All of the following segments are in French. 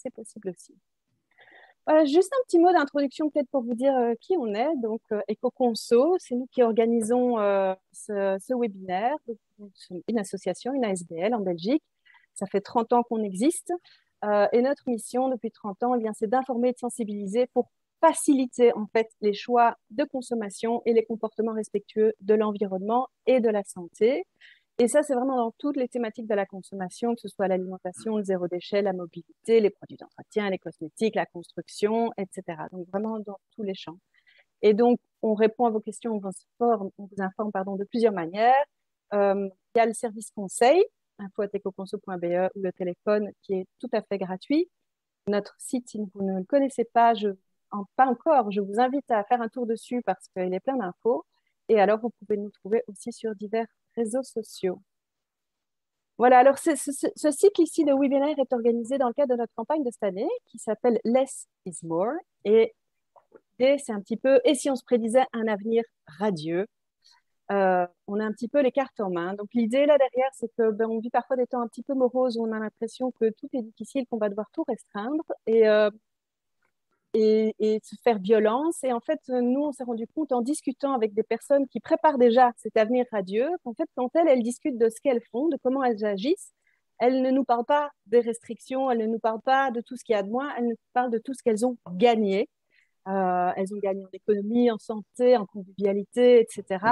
c'est possible aussi. Voilà, juste un petit mot d'introduction peut-être pour vous dire qui on est. Donc, EcoConso, c'est nous qui organisons ce webinaire. Donc, nous sommes une association, une ASBL en Belgique. Ça fait 30 ans qu'on existe. Et notre mission depuis 30 ans, eh bien, c'est d'informer et de sensibiliser pour faciliter en fait les choix de consommation et les comportements respectueux de l'environnement et de la santé. Et ça, c'est vraiment dans toutes les thématiques de la consommation, que ce soit l'alimentation, le zéro déchet, la mobilité, les produits d'entretien, les cosmétiques, la construction, etc. Donc vraiment dans tous les champs. Et donc, on répond à vos questions, on vous informe pardon, de plusieurs manières. Il y a le service conseil, info@ecoconso.be ou le téléphone qui est tout à fait gratuit. Notre site, si vous ne le connaissez pas, pas encore, je vous invite à faire un tour dessus parce qu'il est plein d'infos. Et alors, vous pouvez nous trouver aussi sur divers réseaux sociaux. Voilà, alors ce cycle ici de webinaire est organisé dans le cadre de notre campagne de cette année qui s'appelle Less is More. Et c'est un petit peu, et si on se prédisait un avenir radieux, on a un petit peu les cartes en main. Donc l'idée là derrière, c'est que on vit parfois des temps un petit peu moroses où on a l'impression que tout est difficile, qu'on va devoir tout restreindre et se faire violence. Et en fait, nous, on s'est rendu compte en discutant avec des personnes qui préparent déjà cet avenir radieux, qu'en fait, quand elles discutent de ce qu'elles font, de comment elles agissent, elles ne nous parlent pas des restrictions, elles ne nous parlent pas de tout ce qu'il y a de moins, elles nous parlent de tout ce qu'elles ont gagné. Elles ont gagné en économie, en santé, en convivialité, etc.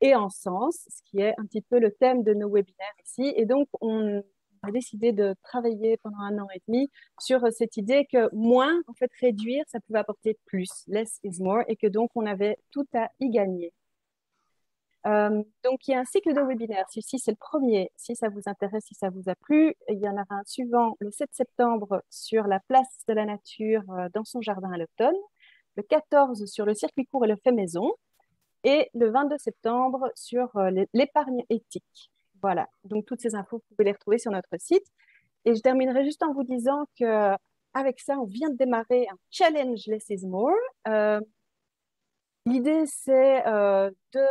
Et en sens, ce qui est un petit peu le thème de nos webinaires ici. Et donc, on a décidé de travailler pendant 1 an et demi sur cette idée que moins, en fait, réduire, ça pouvait apporter plus, less is more, et que donc, on avait tout à y gagner. Donc, il y a un cycle de webinaires. Celui-ci, c'est le premier. Si ça vous intéresse, si ça vous a plu, il y en aura un suivant le 7 septembre sur la place de la nature dans son jardin à l'automne, le 14 sur le circuit court et le fait maison, et le 22 septembre sur l'épargne éthique. Voilà, donc toutes ces infos, vous pouvez les retrouver sur notre site. Et je terminerai juste en vous disant que avec ça, on vient de démarrer un challenge Less is More. L'idée, c'est de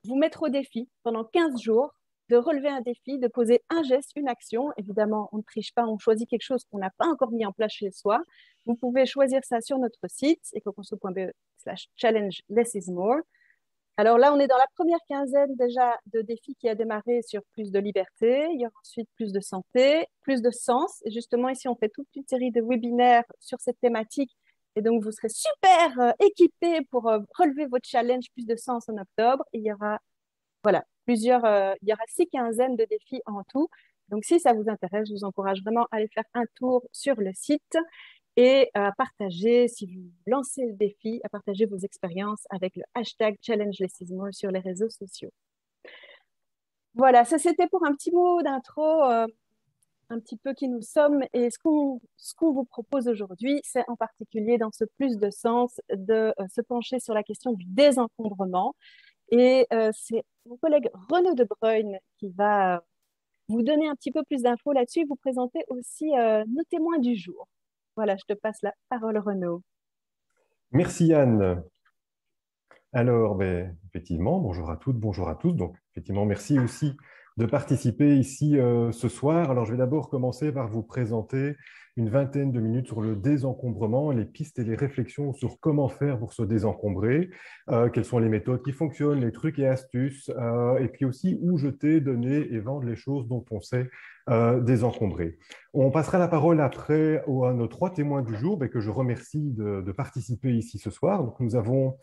vous mettre au défi pendant 15 jours, de relever un défi, de poser un geste, une action. Évidemment, on ne triche pas, on choisit quelque chose qu'on n'a pas encore mis en place chez soi. Vous pouvez choisir ça sur notre site, ecoconso.be/challenge less is more. Alors là, on est dans la première quinzaine déjà de défis qui a démarré sur plus de liberté. Il y aura ensuite plus de santé, plus de sens. Et justement, ici, on fait toute une série de webinaires sur cette thématique. Et donc, vous serez super équipés pour relever votre challenge plus de sens en octobre. Et il y aura, voilà, il y aura 6 quinzaines de défis en tout. Donc, si ça vous intéresse, je vous encourage vraiment à aller faire un tour sur le site et à partager, si vous lancez le défi, à partager vos expériences avec le hashtag #ChallengeLessisMore sur les réseaux sociaux. Voilà, ça c'était pour un petit mot d'intro, un petit peu qui nous sommes. Et ce qu'on vous propose aujourd'hui, c'est en particulier dans ce plus de sens de se pencher sur la question du désencombrement. Et c'est mon collègue Renaud De Bruyne qui va vous donner un petit peu plus d'infos là-dessus et vous présenter aussi nos témoins du jour. Voilà, je te passe la parole, Renaud. Merci Yann. Alors, effectivement, bonjour à toutes, bonjour à tous. Donc, effectivement, merci aussi de participer ici ce soir. Alors, je vais d'abord commencer par vous présenter une vingtaine de minutes sur le désencombrement, les pistes et les réflexions sur comment faire pour se désencombrer, quelles sont les méthodes qui fonctionnent, les trucs et astuces, et puis aussi où jeter, donner et vendre les choses dont on sait désencombrer. On passera la parole après à nos 3 témoins du jour, que je remercie de participer ici ce soir. Donc, nous avons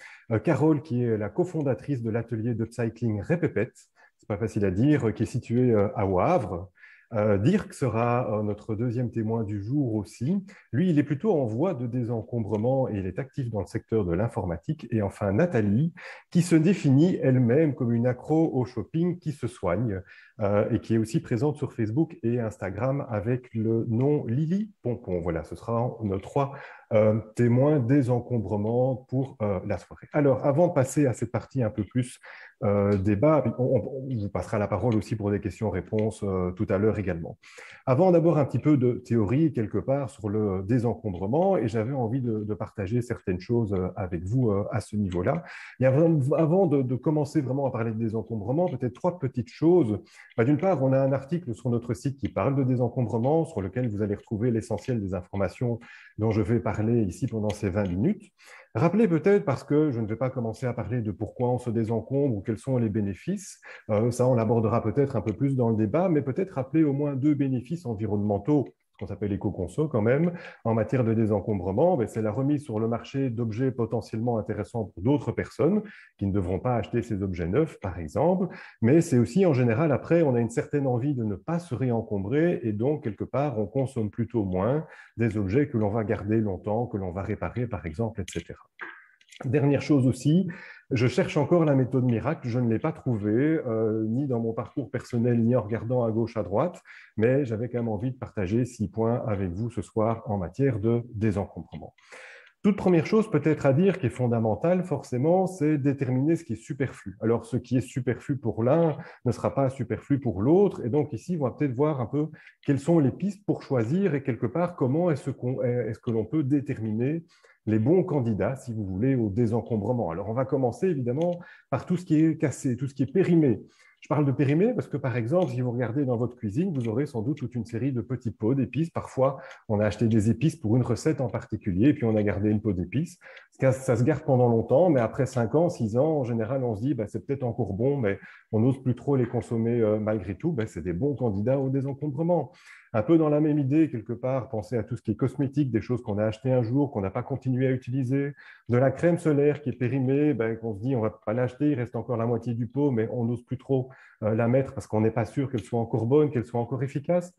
Carole, qui est la cofondatrice de l'atelier d'upcycling Répépète, c'est pas facile à dire, qui est situé à Wavre. Dirk sera notre deuxième témoin du jour aussi. Lui, il est plutôt en voie de désencombrement et il est actif dans le secteur de l'informatique. Et enfin, Nathalie, qui se définit elle-même comme une accro au shopping qui se soigne et qui est aussi présente sur Facebook et Instagram avec le nom Lily Pompon. Voilà, ce sera nos 3 témoins désencombrement pour la soirée. Alors, avant de passer à cette partie un peu plus débat, on vous passera la parole aussi pour des questions-réponses tout à l'heure également. Avant d'abord un petit peu de théorie quelque part sur le désencombrement, et j'avais envie de partager certaines choses avec vous à ce niveau-là. Et avant de commencer vraiment à parler de désencombrement, peut-être 3 petites choses D'une part, on a un article sur notre site qui parle de désencombrement, sur lequel vous allez retrouver l'essentiel des informations dont je vais parler ici pendant ces 20 minutes. Rappelez peut-être, parce que je ne vais pas commencer à parler de pourquoi on se désencombre ou quels sont les bénéfices, ça on l'abordera peut-être un peu plus dans le débat, mais peut-être rappeler au moins 2 bénéfices environnementaux qu'on s'appelle éco-conso quand même, en matière de désencombrement, c'est la remise sur le marché d'objets potentiellement intéressants pour d'autres personnes qui ne devront pas acheter ces objets neufs, par exemple, mais c'est aussi en général, après, on a une certaine envie de ne pas se réencombrer et donc, quelque part, on consomme plutôt moins des objets que l'on va garder longtemps, que l'on va réparer, par exemple, etc. Dernière chose aussi, je cherche encore la méthode miracle, je ne l'ai pas trouvée, ni dans mon parcours personnel, ni en regardant à gauche, à droite, mais j'avais quand même envie de partager 6 points avec vous ce soir en matière de désencombrement. Toute première chose peut-être à dire qui est fondamentale, forcément, c'est déterminer ce qui est superflu. Alors, ce qui est superflu pour l'un ne sera pas superflu pour l'autre. Et donc, ici, on va peut-être voir un peu quelles sont les pistes pour choisir et quelque part, comment est-ce que l'on peut déterminer les bons candidats, si vous voulez, au désencombrement. Alors, on va commencer évidemment par tout ce qui est cassé, tout ce qui est périmé. Je parle de périmé parce que, par exemple, si vous regardez dans votre cuisine, vous aurez sans doute toute une série de petits pots d'épices. Parfois, on a acheté des épices pour une recette en particulier, et puis on a gardé une pot d'épices. Ça se garde pendant longtemps, mais après 5 ans, 6 ans, en général, on se dit, c'est peut-être encore bon, mais on n'ose plus trop les consommer malgré tout. C'est des bons candidats au désencombrement. Un peu dans la même idée, quelque part, pensez à tout ce qui est cosmétique, des choses qu'on a achetées un jour, qu'on n'a pas continué à utiliser, de la crème solaire qui est périmée, qu'on se dit, on ne va pas l'acheter, il reste encore la moitié du pot, mais on n'ose plus trop la mettre parce qu'on n'est pas sûr qu'elle soit encore bonne, qu'elle soit encore efficace.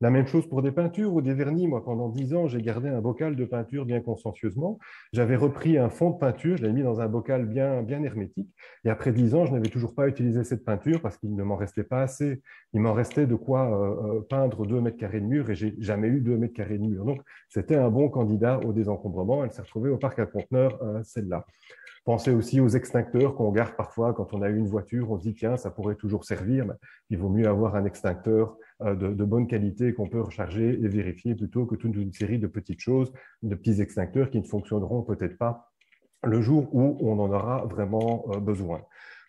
La même chose pour des peintures ou des vernis. Moi, pendant 10 ans, j'ai gardé un bocal de peinture bien consciencieusement. J'avais repris un fond de peinture, je l'ai mis dans un bocal bien, bien hermétique. Et après 10 ans, je n'avais toujours pas utilisé cette peinture parce qu'il ne m'en restait pas assez. Il m'en restait de quoi peindre 2 mètres carrés de mur et j'ai jamais eu 2 mètres carrés de mur. Donc, c'était un bon candidat au désencombrement. Elle s'est retrouvée au parc à conteneurs, celle-là. Pensez aussi aux extincteurs qu'on garde parfois quand on a une voiture, on se dit tiens, ça pourrait toujours servir, mais il vaut mieux avoir un extincteur de bonne qualité qu'on peut recharger et vérifier plutôt que toute une série de petites choses, de petits extincteurs qui ne fonctionneront peut-être pas le jour où on en aura vraiment besoin.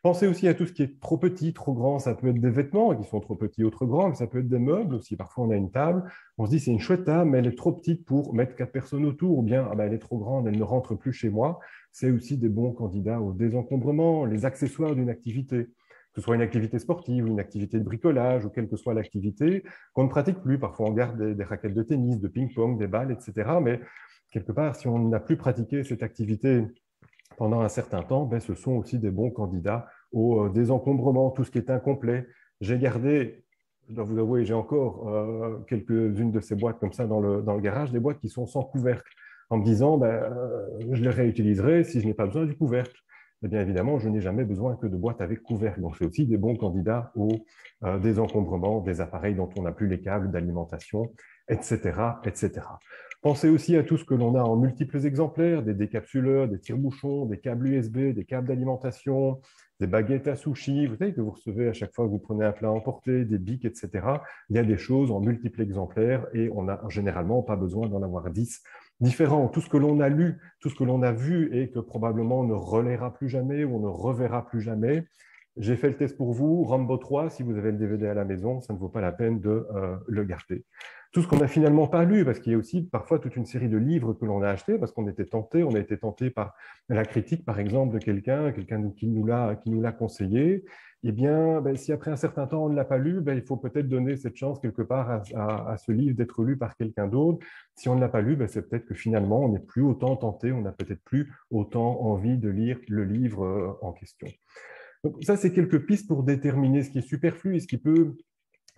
Pensez aussi à tout ce qui est trop petit, trop grand. Ça peut être des vêtements qui sont trop petits ou trop grands, mais ça peut être des meubles aussi. Parfois, on a une table, on se dit c'est une chouette table, mais elle est trop petite pour mettre 4 personnes autour, ou bien elle est trop grande, elle ne rentre plus chez moi. C'est aussi des bons candidats au désencombrement. Les accessoires d'une activité, que ce soit une activité sportive ou une activité de bricolage, ou quelle que soit l'activité, qu'on ne pratique plus. Parfois, on garde des raquettes de tennis, de ping-pong, des balles, etc. Mais quelque part, si on n'a plus pratiqué cette activité pendant un certain temps, ce sont aussi des bons candidats au désencombrement, tout ce qui est incomplet. J'ai gardé, je dois vous avouer, j'ai encore quelques-unes de ces boîtes comme ça dans le garage, des boîtes qui sont sans couvercle, en me disant, je les réutiliserai si je n'ai pas besoin du couvercle. Eh bien évidemment, je n'ai jamais besoin que de boîtes avec couvercle. Donc, c'est aussi des bons candidats au désencombrement des appareils dont on n'a plus les câbles d'alimentation, etc., etc. Pensez aussi à tout ce que l'on a en multiples exemplaires, des décapsuleurs, des tire-bouchons, des câbles USB, des câbles d'alimentation, des baguettes à sushi, vous savez que vous recevez à chaque fois que vous prenez un plat à emporter, des bics, etc. Il y a des choses en multiples exemplaires et on n'a généralement pas besoin d'en avoir 10 différents. Tout ce que l'on a lu, tout ce que l'on a vu et que probablement on ne relaiera plus jamais ou on ne reverra plus jamais. J'ai fait le test pour vous, Rambo 3, si vous avez le DVD à la maison, ça ne vaut pas la peine de le garder. Tout ce qu'on n'a finalement pas lu, parce qu'il y a aussi parfois toute une série de livres que l'on a achetés, parce qu'on était tenté, on a été tenté par la critique, par exemple, de quelqu'un qui nous l'a conseillé. Eh bien, si après un certain temps on ne l'a pas lu, il faut peut-être donner cette chance quelque part à ce livre d'être lu par quelqu'un d'autre. Si on ne l'a pas lu, c'est peut-être que finalement on n'est plus autant tenté, on n'a peut-être plus autant envie de lire le livre en question. Donc, ça, c'est quelques pistes pour déterminer ce qui est superflu et ce qui peut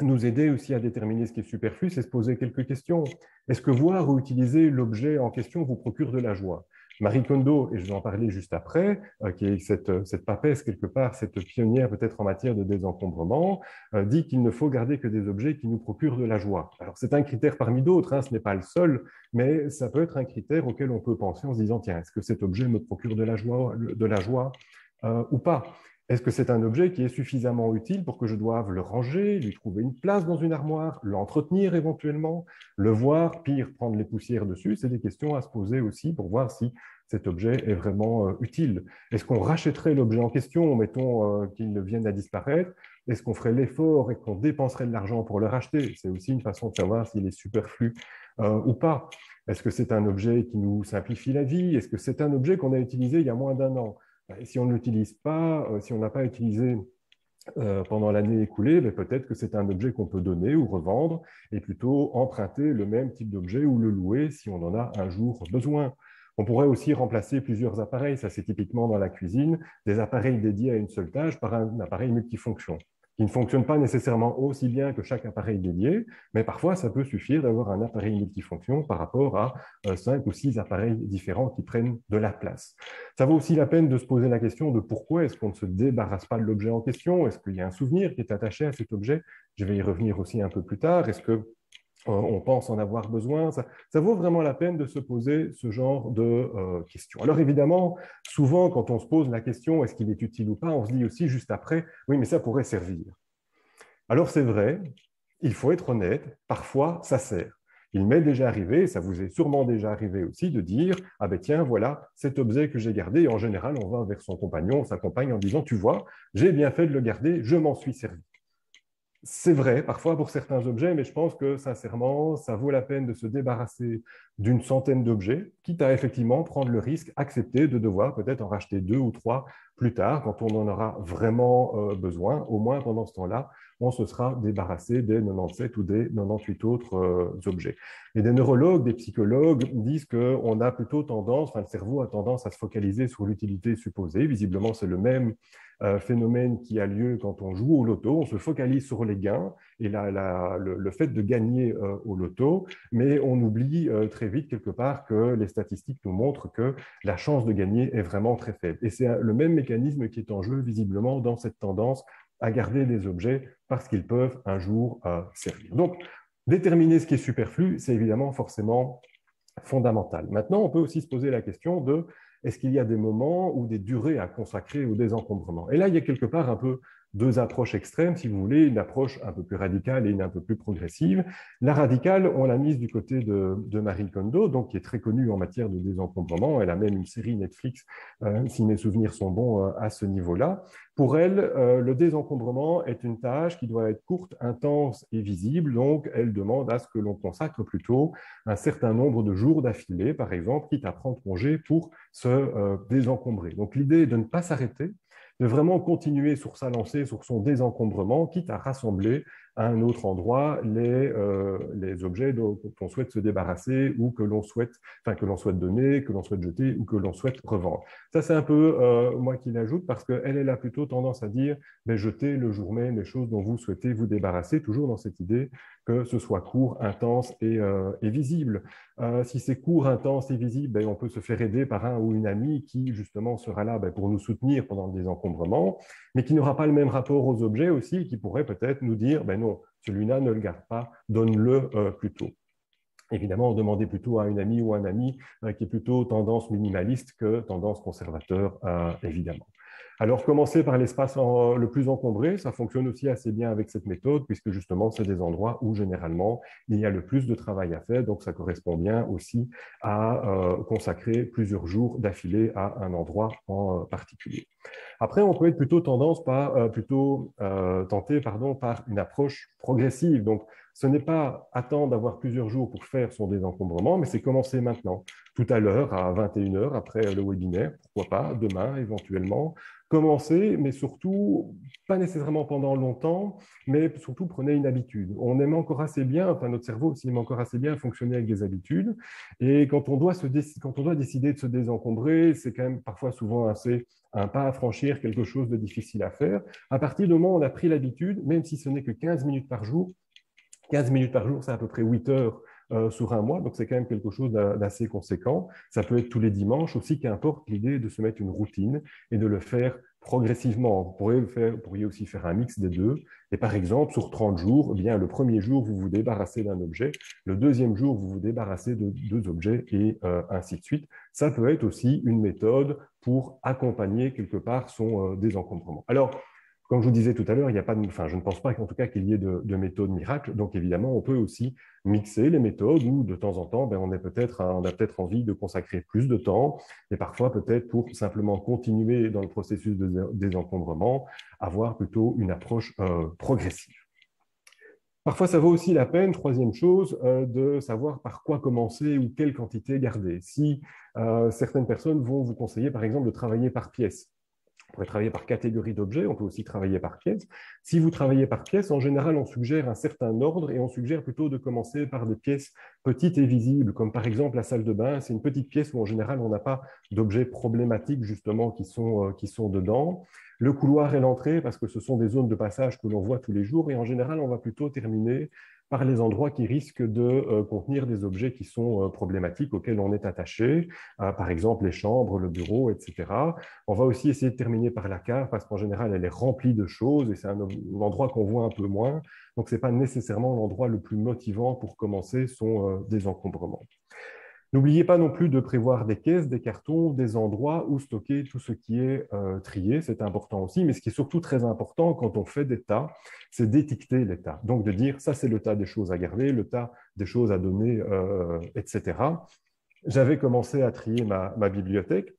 nous aider aussi à déterminer ce qui est superflu, c'est se poser quelques questions. Est-ce que voir ou utiliser l'objet en question vous procure de la joie? Marie Kondo, et je vais en parler juste après, qui est cette papesse quelque part, cette pionnière peut-être en matière de désencombrement, dit qu'il ne faut garder que des objets qui nous procurent de la joie. Alors c'est un critère parmi d'autres, ce n'est pas le seul, mais ça peut être un critère auquel on peut penser en se disant, tiens, est-ce que cet objet me procure de la joie ou pas? Est-ce que c'est un objet qui est suffisamment utile pour que je doive le ranger, lui trouver une place dans une armoire, l'entretenir éventuellement, le voir, pire, prendre les poussières dessus? C'est des questions à se poser aussi pour voir si cet objet est vraiment utile. Est-ce qu'on rachèterait l'objet en question, mettons qu'il vienne à disparaître, est-ce qu'on ferait l'effort et qu'on dépenserait de l'argent pour le racheter? C'est aussi une façon de savoir s'il est superflu ou pas. Est-ce que c'est un objet qui nous simplifie la vie? Est-ce que c'est un objet qu'on a utilisé il y a moins d'un an? Et si on ne l'utilise pas, si on n'a pas utilisé pendant l'année écoulée, mais peut-être que c'est un objet qu'on peut donner ou revendre et plutôt emprunter le même type d'objet ou le louer si on en a un jour besoin. On pourrait aussi remplacer plusieurs appareils, ça c'est typiquement dans la cuisine, des appareils dédiés à une seule tâche par un appareil multifonction qui ne fonctionne pas nécessairement aussi bien que chaque appareil dédié, mais parfois ça peut suffire d'avoir un appareil multifonction par rapport à 5 ou 6 appareils différents qui prennent de la place. Ça vaut aussi la peine de se poser la question de pourquoi est-ce qu'on ne se débarrasse pas de l'objet en question? Est-ce qu'il y a un souvenir qui est attaché à cet objet? Je vais y revenir aussi un peu plus tard. Est-ce que on pense en avoir besoin? Ça vaut vraiment la peine de se poser ce genre de questions. Alors évidemment, souvent quand on se pose la question est-ce qu'il est utile ou pas, on se dit aussi juste après oui mais ça pourrait servir. Alors c'est vrai, il faut être honnête, parfois ça sert. Il m'est déjà arrivé, et ça vous est sûrement déjà arrivé aussi, de dire « Ah ben tiens, voilà cet objet que j'ai gardé. » Et en général, on va vers son compagnon, sa compagne, en disant « Tu vois, j'ai bien fait de le garder, je m'en suis servi. » C'est vrai, parfois pour certains objets, mais je pense que sincèrement, ça vaut la peine de se débarrasser d'une centaine d'objets, quitte à effectivement prendre le risque, accepter de devoir peut-être en racheter 2 ou 3 plus tard, quand on en aura vraiment besoin. Au moins, pendant ce temps-là, on se sera débarrassé des 97 ou des 98 autres objets. Et des neurologues, des psychologues disent qu'on a plutôt tendance, enfin le cerveau a tendance à se focaliser sur l'utilité supposée. Visiblement, c'est le même phénomène qui a lieu quand on joue au loto. On se focalise sur les gains et le fait de gagner au loto, mais on oublie très vite quelque part que les statistiques nous montrent que la chance de gagner est vraiment très faible. Et c'est le même mécanisme qui est en jeu visiblement dans cette tendance à garder des objets parce qu'ils peuvent un jour servir. Donc, déterminer ce qui est superflu, c'est évidemment forcément fondamental. Maintenant, on peut aussi se poser la question de est-ce qu'il y a des moments ou des durées à consacrer au désencombrement? Et là, il y a quelque part un peu deux approches extrêmes, si vous voulez, une approche un peu plus radicale et une un peu plus progressive. La radicale, on l'a mise du côté de Marie Kondo, donc qui est très connue en matière de désencombrement. Elle a même une série Netflix, si mes souvenirs sont bons, à ce niveau-là. Pour elle, le désencombrement est une tâche qui doit être courte, intense et visible. Donc, elle demande à ce que l'on consacre plutôt un certain nombre de jours d'affilée, par exemple, quitte à prendre congé pour se désencombrer. Donc, l'idée est de ne pas s'arrêter, de vraiment continuer sur sa lancée, sur son désencombrement, quitte à rassembler à un autre endroit les objets dont on souhaite se débarrasser ou que l'on souhaite donner, que l'on souhaite jeter ou que l'on souhaite revendre. Ça, c'est un peu moi qui l'ajoute parce qu'elle a plutôt tendance à dire mais jetez le jour même les choses dont vous souhaitez vous débarrasser, toujours dans cette idée que ce soit court, intense et visible. Si c'est court, intense et visible, ben, on peut se faire aider par un ou une amie qui justement sera là pour nous soutenir pendant le désencombrement, mais qui n'aura pas le même rapport aux objets aussi, qui pourrait peut-être nous dire ben non, celui-là ne le garde pas, donne-le plutôt. Évidemment, demandez plutôt à une amie ou un ami qui est plutôt tendance minimaliste que tendance conservateur, évidemment. Alors, commencer par l'espace le plus encombré, ça fonctionne aussi assez bien avec cette méthode, puisque justement, c'est des endroits où généralement, il y a le plus de travail à faire, donc ça correspond bien aussi à consacrer plusieurs jours d'affilée à un endroit en particulier. Après, on peut être plutôt tenté par une approche progressive. Donc, ce n'est pas attendre d'avoir plusieurs jours pour faire son désencombrement, mais c'est commencer maintenant, tout à l'heure, à 21 heures, après le webinaire, pourquoi pas, demain éventuellement. Commencer, mais surtout, pas nécessairement pendant longtemps, mais surtout prenez une habitude. On aime encore assez bien, enfin notre cerveau aussi aime encore assez bien fonctionner avec des habitudes, et quand on doit décider de se désencombrer, c'est quand même parfois souvent assez un pas à franchir, quelque chose de difficile à faire. À partir du moment où on a pris l'habitude, même si ce n'est que 15 minutes par jour, 15 minutes par jour, c'est à peu près 8 heures sur un mois, donc c'est quand même quelque chose d'assez conséquent. Ça peut être tous les dimanches aussi, qu'importe, l'idée de se mettre une routine et de le faire progressivement. Vous pourriez aussi faire un mix des deux. Et par exemple, sur 30 jours, eh bien, le premier jour, vous vous débarrassez d'un objet, le deuxième jour, vous vous débarrassez de 2 objets et ainsi de suite. Ça peut être aussi une méthode pour accompagner quelque part son désencombrement. Alors, Comme je vous disais tout à l'heure, il n'y a pas enfin, je ne pense pas qu'en tout cas qu'il y ait de méthode miracle. Donc évidemment, on peut aussi mixer les méthodes où de temps en temps, on a peut-être envie de consacrer plus de temps et parfois peut-être pour simplement continuer dans le processus de désencombrement, avoir plutôt une approche progressive. Parfois, ça vaut aussi la peine, troisième chose, de savoir par quoi commencer ou quelle quantité garder. Si certaines personnes vont vous conseiller, par exemple, de travailler par pièce. On pourrait travailler par catégorie d'objets, on peut aussi travailler par pièce. Si vous travaillez par pièce, en général, on suggère un certain ordre et on suggère plutôt de commencer par des pièces petites et visibles, comme par exemple la salle de bain. C'est une petite pièce où en général, on n'a pas d'objets problématiques justement qui sont dedans. Le couloir et l'entrée, parce que ce sont des zones de passage que l'on voit tous les jours et en général, on va plutôt terminer par les endroits qui risquent de contenir des objets qui sont problématiques auxquels on est attaché, par exemple les chambres, le bureau, etc. On va aussi essayer de terminer par la cave parce qu'en général, elle est remplie de choses et c'est un endroit qu'on voit un peu moins. Donc, ce n'est pas nécessairement l'endroit le plus motivant pour commencer son désencombrement. N'oubliez pas non plus de prévoir des caisses, des cartons, des endroits où stocker tout ce qui est trié. C'est important aussi. Mais ce qui est surtout très important quand on fait des tas, c'est d'étiqueter les tas. Donc, de dire, ça, c'est le tas des choses à garder, le tas des choses à donner, etc. J'avais commencé à trier ma bibliothèque.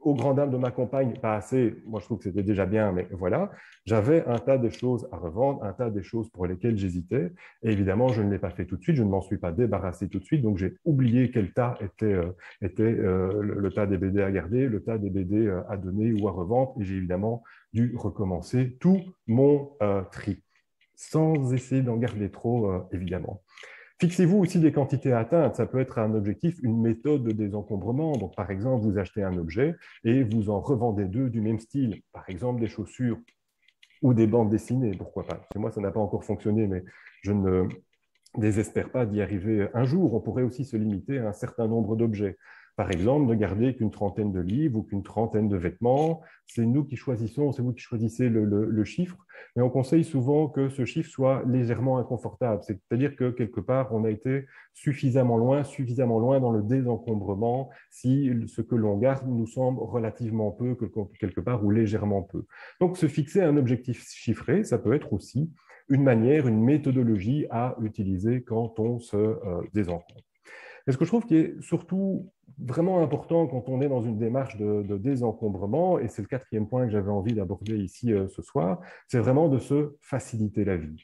Au grand dam de ma compagne, pas assez. Moi, je trouve que c'était déjà bien, mais voilà. J'avais un tas de choses à revendre, un tas de choses pour lesquelles j'hésitais. Et évidemment, je ne l'ai pas fait tout de suite. Je ne m'en suis pas débarrassé tout de suite. Donc, j'ai oublié quel tas était le tas des BD à garder, le tas des BD à donner ou à revendre. Et j'ai évidemment dû recommencer tout mon tri, sans essayer d'en garder trop, évidemment. Fixez-vous aussi des quantités atteintes. Ça peut être un objectif, une méthode de désencombrement. Donc, par exemple, vous achetez un objet et vous en revendez deux du même style. Par exemple, des chaussures ou des bandes dessinées. Pourquoi pas? Chez moi, ça n'a pas encore fonctionné, mais je ne désespère pas d'y arriver un jour. On pourrait aussi se limiter à un certain nombre d'objets. Par exemple, ne garder qu'une trentaine de livres ou qu'une trentaine de vêtements. C'est nous qui choisissons, c'est vous qui choisissez le chiffre, mais on conseille souvent que ce chiffre soit légèrement inconfortable. C'est-à-dire que quelque part, on a été suffisamment loin dans le désencombrement si ce que l'on garde nous semble relativement peu, quelque part, ou légèrement peu. Donc, se fixer un objectif chiffré, ça peut être aussi une manière, une méthodologie à utiliser quand on se désencombre. Et ce que je trouve qui est surtout vraiment important quand on est dans une démarche de désencombrement, et c'est le quatrième point que j'avais envie d'aborder ici ce soir, c'est vraiment de se faciliter la vie.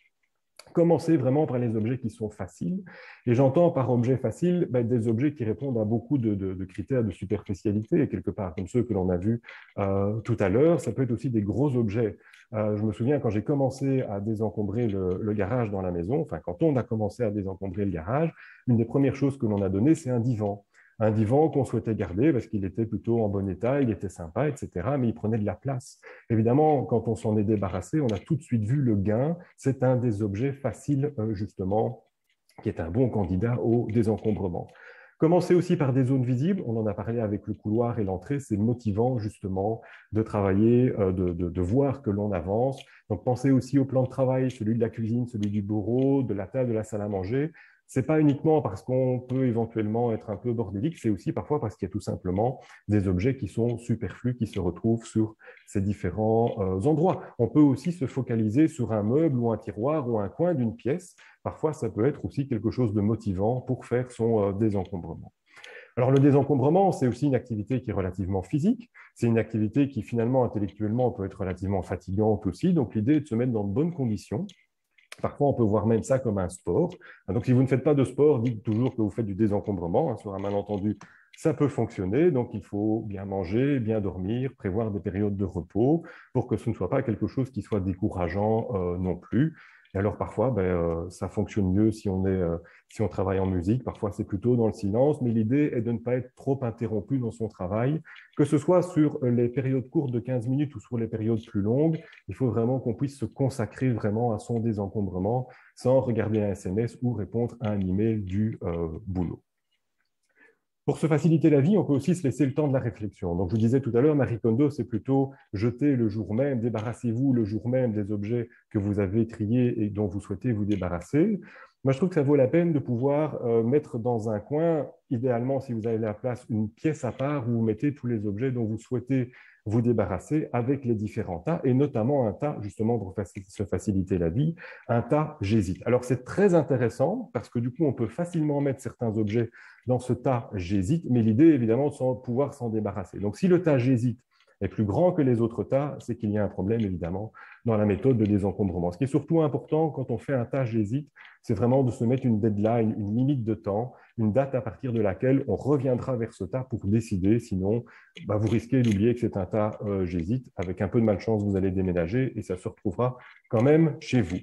Commencer vraiment par les objets qui sont faciles. Et j'entends par objet facile des objets qui répondent à beaucoup de critères de superficialité, quelque part, comme ceux que l'on a vus tout à l'heure. Ça peut être aussi des gros objets. Je me souviens quand j'ai commencé à désencombrer le garage dans la maison, enfin quand on a commencé à désencombrer le garage, une des premières choses que l'on a donné, c'est un divan. Un divan qu'on souhaitait garder parce qu'il était plutôt en bon état, il était sympa, etc., mais il prenait de la place. Évidemment, quand on s'en est débarrassé, on a tout de suite vu le gain. C'est un des objets faciles, justement, qui est un bon candidat au désencombrement. Commencez aussi par des zones visibles. On en a parlé avec le couloir et l'entrée. C'est motivant, justement, de travailler, de voir que l'on avance. Donc, pensez aussi au plan de travail, celui de la cuisine, celui du bureau, de la table, de la salle à manger. C'est pas uniquement parce qu'on peut éventuellement être un peu bordélique, c'est aussi parfois parce qu'il y a tout simplement des objets qui sont superflus, qui se retrouvent sur ces différents endroits. On peut aussi se focaliser sur un meuble ou un tiroir ou un coin d'une pièce. Parfois, ça peut être aussi quelque chose de motivant pour faire son désencombrement. Alors, le désencombrement, c'est aussi une activité qui est relativement physique. C'est une activité qui, finalement, intellectuellement, peut être relativement fatigante aussi. Donc, l'idée est de se mettre dans de bonnes conditions. Parfois, on peut voir même ça comme un sport. Donc, si vous ne faites pas de sport, dites toujours que vous faites du désencombrement. Sur un malentendu, ça peut fonctionner. Donc, il faut bien manger, bien dormir, prévoir des périodes de repos pour que ce ne soit pas quelque chose qui soit décourageant non plus. Et alors, parfois, ça fonctionne mieux si on travaille en musique. Parfois, c'est plutôt dans le silence. Mais l'idée est de ne pas être trop interrompu dans son travail, que ce soit sur les périodes courtes de 15 minutes ou sur les périodes plus longues. Il faut vraiment qu'on puisse se consacrer vraiment à son désencombrement sans regarder un SMS ou répondre à un email du boulot. Pour se faciliter la vie, on peut aussi se laisser le temps de la réflexion. Donc, je vous disais tout à l'heure, Marie Kondo, c'est plutôt jeter le jour même, débarrassez-vous le jour même des objets que vous avez triés et dont vous souhaitez vous débarrasser. moi, je trouve que ça vaut la peine de pouvoir mettre dans un coin, idéalement, si vous avez la place, une pièce à part où vous mettez tous les objets dont vous souhaitez vous débarrasser avec les différents tas, et notamment un tas, justement, pour se faciliter la vie, un tas j'hésite. Alors, c'est très intéressant parce que du coup, on peut facilement mettre certains objets dans ce tas j'hésite, mais l'idée, évidemment, c'est de pouvoir s'en débarrasser. Donc, si le tas j'hésite est plus grand que les autres tas, c'est qu'il y a un problème, évidemment, dans la méthode de désencombrement. Ce qui est surtout important quand on fait un tas j'hésite, c'est vraiment de se mettre une deadline, une limite de temps, une date à partir de laquelle on reviendra vers ce tas pour décider. Sinon, bah, vous risquez d'oublier que c'est un tas j'hésite. Avec un peu de malchance, vous allez déménager et ça se retrouvera quand même chez vous.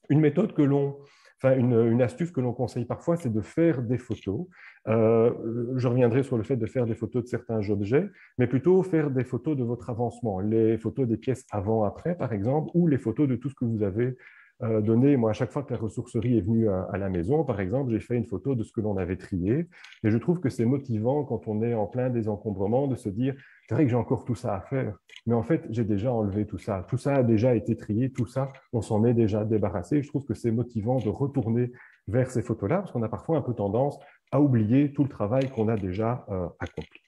Une méthode que l'on, enfin une astuce que l'on conseille parfois, c'est de faire des photos. Je reviendrai sur le fait de faire des photos de certains objets, mais plutôt faire des photos de votre avancement, les photos des pièces avant-après, par exemple, ou les photos de tout ce que vous avez donné. Moi, à chaque fois que la ressourcerie est venue à la maison, par exemple, j'ai fait une photo de ce que l'on avait trié. Et je trouve que c'est motivant quand on est en plein désencombrement de se dire, c'est vrai que j'ai encore tout ça à faire, mais en fait, j'ai déjà enlevé tout ça. Tout ça a déjà été trié, tout ça, on s'en est déjà débarrassé. Je trouve que c'est motivant de retourner vers ces photos-là, parce qu'on a parfois un peu tendance à oublier tout le travail qu'on a déjà accompli.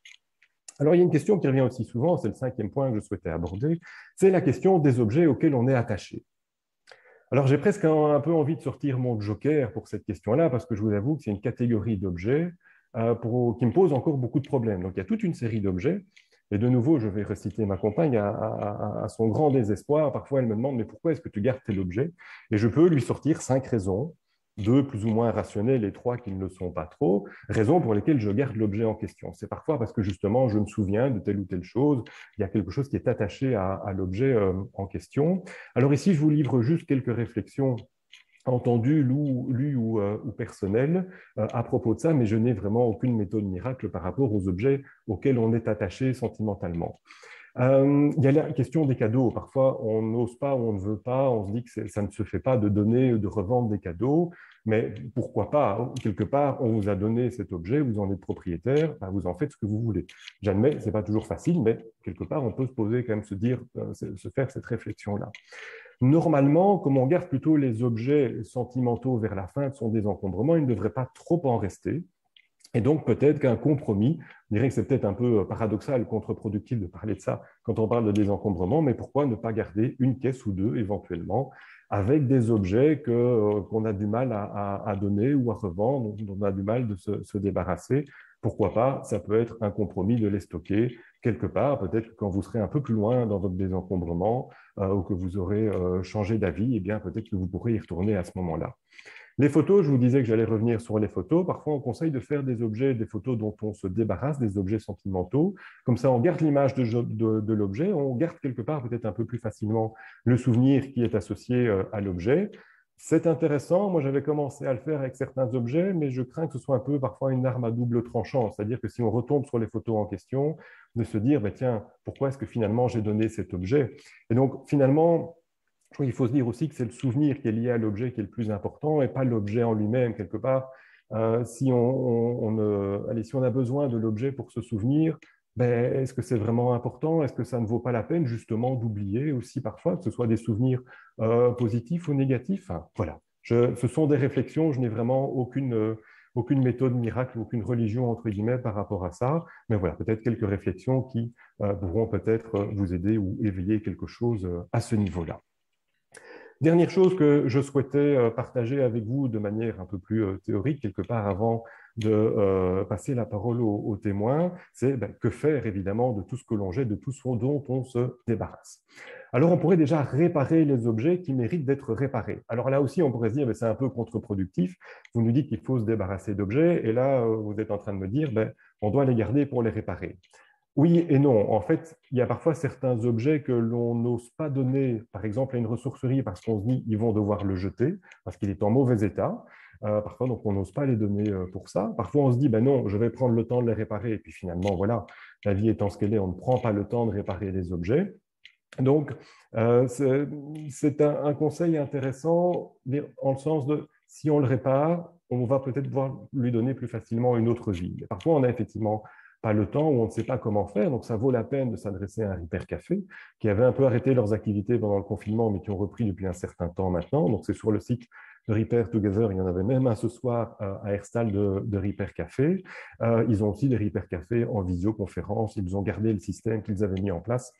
Alors, il y a une question qui revient aussi souvent, c'est le 5e point que je souhaitais aborder, c'est la question des objets auxquels on est attaché. Alors, j'ai presque un peu envie de sortir mon joker pour cette question-là, parce que je vous avoue que c'est une catégorie d'objets qui me pose encore beaucoup de problèmes. Donc, il y a toute une série d'objets. Et de nouveau, je vais reciter ma compagne à son grand désespoir. Parfois, elle me demande, mais pourquoi est-ce que tu gardes tel objet? Et je peux lui sortir 5 raisons, 2 plus ou moins rationnelles et 3 qui ne le sont pas trop, raisons pour lesquelles je garde l'objet en question. C'est parfois parce que justement, je me souviens de telle ou telle chose, il y a quelque chose qui est attaché à l'objet en question. Alors ici, je vous livre juste quelques réflexions entendues, lues ou personnelles à propos de ça, mais je n'ai vraiment aucune méthode miracle par rapport aux objets auxquels on est attaché sentimentalement. Il y a la question des cadeaux. Parfois, on n'ose pas, on ne veut pas, on se dit que ça ne se fait pas de donner ou de revendre des cadeaux, mais pourquoi pas? Quelque part, on vous a donné cet objet, vous en êtes propriétaire, ben, vous en faites ce que vous voulez. J'admets, ce n'est pas toujours facile, mais quelque part, on peut se poser quand même, se dire, se faire cette réflexion-là. Normalement, comme on garde plutôt les objets sentimentaux vers la fin de son désencombrement, il ne devrait pas trop en rester. Et donc, peut-être qu'un compromis, je dirais que c'est peut-être un peu paradoxal, contre-productif de parler de ça quand on parle de désencombrement, mais pourquoi ne pas garder une caisse ou deux éventuellement avec des objets qu'on a du mal à donner ou à revendre, dont on a du mal de se débarrasser. Pourquoi pas? Ça peut être un compromis de les stocker quelque part. Peut-être que quand vous serez un peu plus loin dans votre désencombrement ou que vous aurez changé d'avis, eh bien peut-être que vous pourrez y retourner à ce moment-là. Les photos, je vous disais que j'allais revenir sur les photos. Parfois, on conseille de faire des objets, des photos dont on se débarrasse, des objets sentimentaux. Comme ça, on garde l'image de l'objet, on garde quelque part peut-être un peu plus facilement le souvenir qui est associé à l'objet. C'est intéressant. Moi, j'avais commencé à le faire avec certains objets, mais je crains que ce soit un peu parfois une arme à double tranchant. C'est-à-dire que si on retombe sur les photos en question, de se dire, bah, tiens, pourquoi est-ce que finalement j'ai donné cet objet? Et donc, finalement, je crois qu'il faut se dire aussi que c'est le souvenir qui est lié à l'objet qui est le plus important et pas l'objet en lui-même, quelque part. Si si on a besoin de l'objet pour se souvenir, ben, est-ce que c'est vraiment important? Est-ce que ça ne vaut pas la peine justement d'oublier aussi parfois, que ce soit des souvenirs positifs ou négatifs? Enfin, voilà. Ce sont des réflexions, je n'ai vraiment aucune méthode miracle, aucune religion entre guillemets par rapport à ça. Mais voilà, peut-être quelques réflexions qui pourront peut-être vous aider ou éveiller quelque chose à ce niveau-là. Dernière chose que je souhaitais partager avec vous de manière un peu plus théorique, quelque part avant de passer la parole aux témoins, c'est ben, que faire évidemment de tout ce que l'on jette, de tout ce dont on se débarrasse. Alors on pourrait déjà réparer les objets qui méritent d'être réparés. Alors là aussi on pourrait se dire ben, c'est un peu contre-productif, vous nous dites qu'il faut se débarrasser d'objets et là vous êtes en train de me dire ben, on doit les garder pour les réparer. Oui et non. En fait, il y a parfois certains objets que l'on n'ose pas donner, par exemple à une ressourcerie, parce qu'on se dit qu'ils vont devoir le jeter, parce qu'il est en mauvais état. Parfois, donc, on n'ose pas les donner pour ça. Parfois, on se dit, ben non, je vais prendre le temps de les réparer. Et puis finalement, voilà, la vie étant ce qu'elle est, on ne prend pas le temps de réparer les objets. Donc, c'est un conseil intéressant en le sens de, si on le répare, on va peut-être pouvoir lui donner plus facilement une autre vie. Mais parfois, on a effectivement pas le temps ou on ne sait pas comment faire. Donc, ça vaut la peine de s'adresser à un Repair Café qui avait un peu arrêté leurs activités pendant le confinement, mais qui ont repris depuis un certain temps maintenant. Donc, c'est sur le site Repair Together. Il y en avait même un ce soir à Herstal de Repair Café. Ils ont aussi des Repair Café en visioconférence. Ils ont gardé le système qu'ils avaient mis en place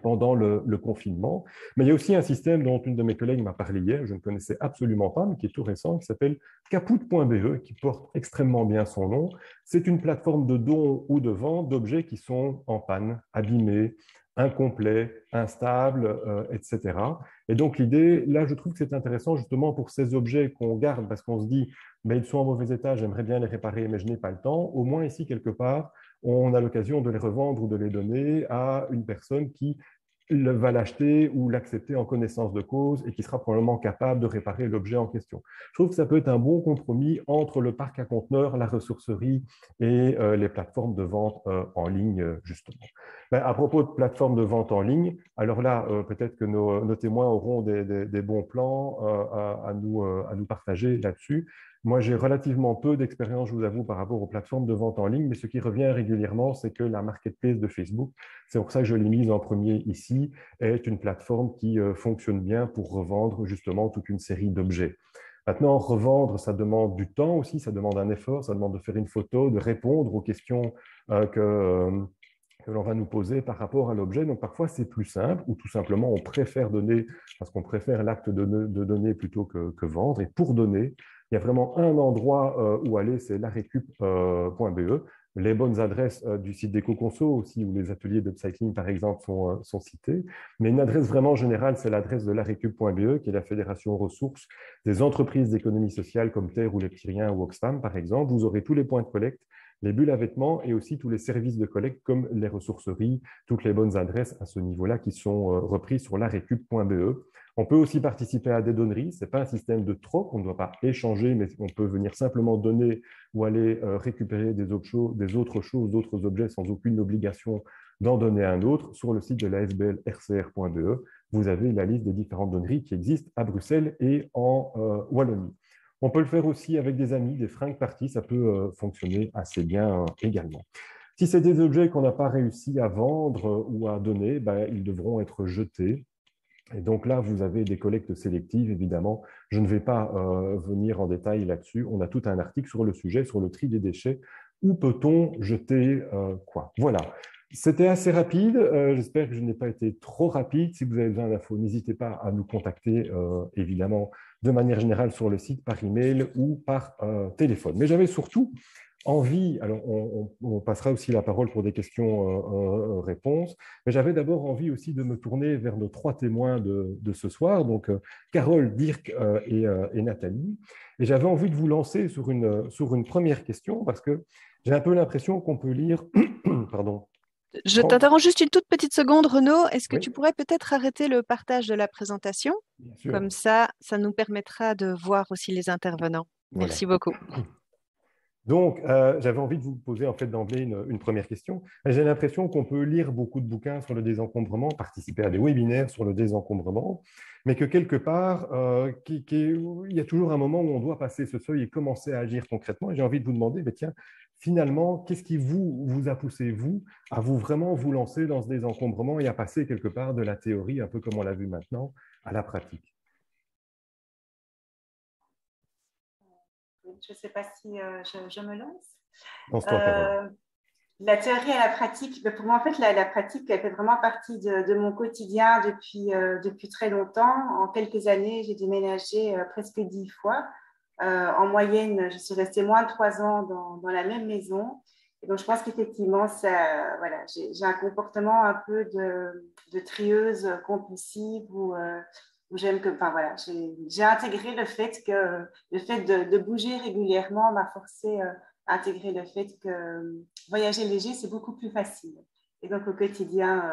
pendant le confinement. Mais il y a aussi un système dont une de mes collègues m'a parlé hier, je ne connaissais absolument pas, mais qui est tout récent, qui s'appelle Kaput.be, qui porte extrêmement bien son nom. C'est une plateforme de don ou de vente d'objets qui sont en panne, abîmés, incomplets, instables, etc. Et donc l'idée, là, je trouve que c'est intéressant justement pour ces objets qu'on garde parce qu'on se dit, mais ils sont en mauvais état, j'aimerais bien les réparer, mais je n'ai pas le temps. Au moins ici, quelque part, on a l'occasion de les revendre ou de les donner à une personne qui va l'acheter ou l'accepter en connaissance de cause et qui sera probablement capable de réparer l'objet en question. Je trouve que ça peut être un bon compromis entre le parc à conteneurs, la ressourcerie et les plateformes de vente en ligne, justement. Ben, à propos de plateformes de vente en ligne, alors là, peut-être que nos témoins auront des bons plans à nous partager là-dessus. Moi, j'ai relativement peu d'expérience, je vous avoue, par rapport aux plateformes de vente en ligne, mais ce qui revient régulièrement, c'est que la marketplace de Facebook, c'est pour ça que je l'ai mise en premier ici, est une plateforme qui fonctionne bien pour revendre justement toute une série d'objets. Maintenant, revendre, ça demande du temps aussi, ça demande un effort, ça demande de faire une photo, de répondre aux questions que l'on va nous poser par rapport à l'objet. Donc parfois, c'est plus simple ou tout simplement, on préfère donner parce qu'on préfère l'acte de donner plutôt que vendre. Et pour donner, il y a vraiment un endroit où aller, c'est larecup.be. Les bonnes adresses du site d'EcoConso aussi, où les ateliers d'upcycling, par exemple, sont cités. Mais une adresse vraiment générale, c'est l'adresse de larecup.be, qui est la fédération ressources des entreprises d'économie sociale comme Terre ou les Petits Riens ou Oxfam, par exemple. Vous aurez tous les points de collecte, les bulles à vêtements et aussi tous les services de collecte comme les ressourceries, toutes les bonnes adresses à ce niveau-là qui sont reprises sur larecup.be. On peut aussi participer à des donneries. Ce n'est pas un système de troc, on ne doit pas échanger, mais on peut venir simplement donner ou aller récupérer des autres choses, d'autres objets sans aucune obligation d'en donner à un autre. Sur le site de la SBL rcr.be, vous avez la liste des différentes donneries qui existent à Bruxelles et en Wallonie. On peut le faire aussi avec des amis, des fringues parties, ça peut fonctionner assez bien également. Si c'est des objets qu'on n'a pas réussi à vendre ou à donner, ben, ils devront être jetés. Et donc là, vous avez des collectes sélectives, évidemment. Je ne vais pas venir en détail là-dessus. On a tout un article sur le sujet, sur le tri des déchets. Où peut-on jeter quoi? Voilà. C'était assez rapide. J'espère que je n'ai pas été trop rapide. Si vous avez besoin d'infos, n'hésitez pas à nous contacter, évidemment, de manière générale sur le site, par email ou par téléphone. Mais j'avais surtout envie, alors on passera aussi la parole pour des questions-réponses, mais j'avais d'abord envie aussi de me tourner vers nos trois témoins de ce soir, donc Carole, Dirk et Nathalie. Et j'avais envie de vous lancer sur une première question, parce que j'ai un peu l'impression qu'on peut lire, pardon. Je t'interromps juste une toute petite seconde, Renaud. Est-ce que Oui, tu pourrais peut-être arrêter le partage de la présentation? bien sûr. Comme ça nous permettra de voir aussi les intervenants. Voilà. Merci beaucoup. Donc, j'avais envie de vous poser en fait d'emblée une première question. J'ai l'impression qu'on peut lire beaucoup de bouquins sur le désencombrement, participer à des webinaires sur le désencombrement, mais que quelque part, il y a toujours un moment où on doit passer ce seuil et commencer à agir concrètement. Et j'ai envie de vous demander, mais tiens, finalement, qu'est-ce qui vous a poussé, vous, à vous vraiment vous lancer dans ce désencombrement et à passer quelque part de la théorie, un peu comme on l'a vu maintenant, à la pratique? Je ne sais pas si je me lance. Lance-toi, Carole. La théorie et la pratique, pour moi, en fait, la pratique, elle fait vraiment partie de mon quotidien depuis très longtemps. En quelques années, j'ai déménagé presque 10 fois. En moyenne, je suis restée moins de 3 ans dans la même maison. Et donc, je pense qu'effectivement, voilà, j'ai un comportement un peu de trieuse compulsive où j'aime que, enfin voilà, j'ai intégré le fait que de bouger régulièrement m'a forcé à intégrer le fait que voyager léger, c'est beaucoup plus facile. Et donc, au quotidien,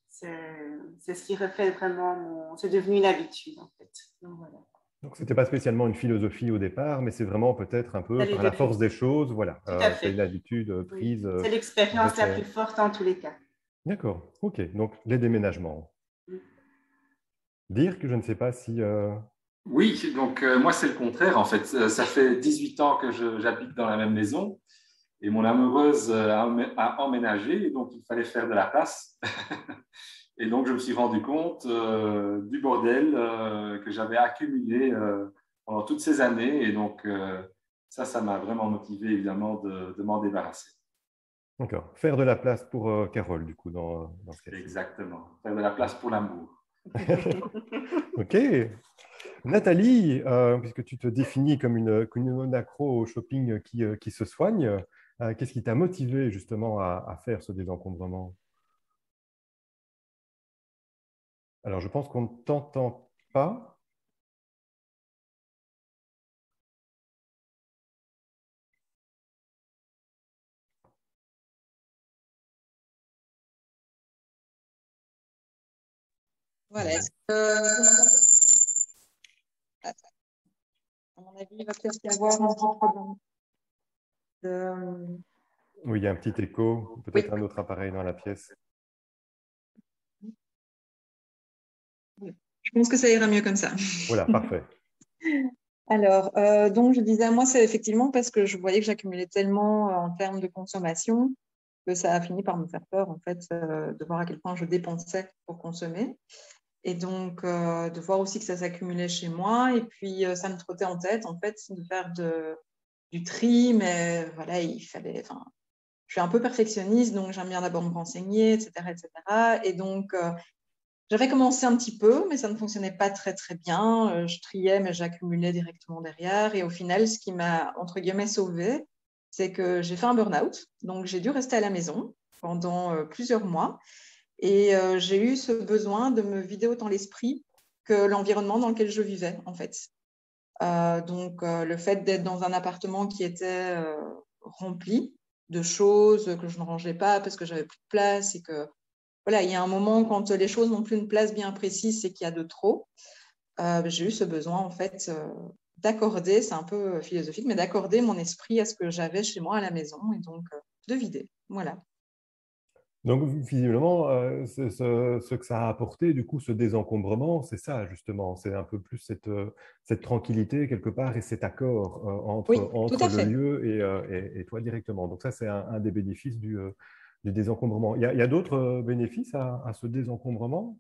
c'est ce qui reflète vraiment c'est devenu une habitude, en fait. Donc, voilà. Donc, ce n'était pas spécialement une philosophie au départ, mais c'est vraiment peut-être un peu par la force des choses. Voilà, tout à fait. c'est une habitude prise. Oui. C'est l'expérience la plus forte en tous les cas. D'accord, ok. Donc, les déménagements. Dire que je ne sais pas si… Oui, donc moi, c'est le contraire. En fait, ça fait 18 ans que j'habite dans la même maison et mon amoureuse a emménagé et donc il fallait faire de la place. Et donc, je me suis rendu compte du bordel que j'avais accumulé pendant toutes ces années. Et donc, ça m'a vraiment motivé, évidemment, de m'en débarrasser. D'accord. Faire de la place pour Carole, du coup, dans ce cas-ci. Exactement. Faire de la place pour l'amour. OK. Nathalie, puisque tu te définis comme une accro au shopping qui se soigne, qu'est-ce qui t'a motivé justement à faire ce désencombrement? Alors, je pense qu'on ne t'entend pas. Voilà. Est-ce que Attends. À mon avis, il va peut-être y avoir un petit problème. Oui, il y a un petit écho, peut-être un autre appareil dans la pièce. Je pense que ça ira mieux comme ça. Voilà, parfait. Alors, donc je disais, moi, c'est effectivement parce que je voyais que j'accumulais tellement en termes de consommation que ça a fini par me faire peur, en fait, de voir à quel point je dépensais pour consommer. Et donc, de voir aussi que ça s'accumulait chez moi. Et puis, ça me trottait en tête, en fait, de faire du tri. Mais voilà, il fallait... Enfin, je suis un peu perfectionniste, donc j'aime bien d'abord me renseigner, etc., etc. Et donc, j'avais commencé un petit peu, mais ça ne fonctionnait pas très, très bien. Je triais, mais j'accumulais directement derrière. Et au final, ce qui m'a, entre guillemets, sauvée, c'est que j'ai fait un burn-out. Donc, j'ai dû rester à la maison pendant plusieurs mois. Et j'ai eu ce besoin de me vider autant l'esprit que l'environnement dans lequel je vivais, en fait. Donc, le fait d'être dans un appartement qui était rempli de choses que je ne rangeais pas parce que j'avais plus de place et que voilà, il y a un moment quand les choses n'ont plus une place bien précise, c'est qu'il y a de trop. J'ai eu ce besoin en fait d'accorder, c'est un peu philosophique, mais d'accorder mon esprit à ce que j'avais chez moi à la maison et donc de vider. Voilà. Donc, visiblement, ce que ça a apporté, du coup, ce désencombrement, c'est ça, justement. C'est un peu plus cette tranquillité, quelque part, et cet accord Oui, tout entre à le fait. lieu et toi directement. Donc, ça, c'est un des bénéfices du désencombrement. Il y a d'autres bénéfices à ce désencombrement?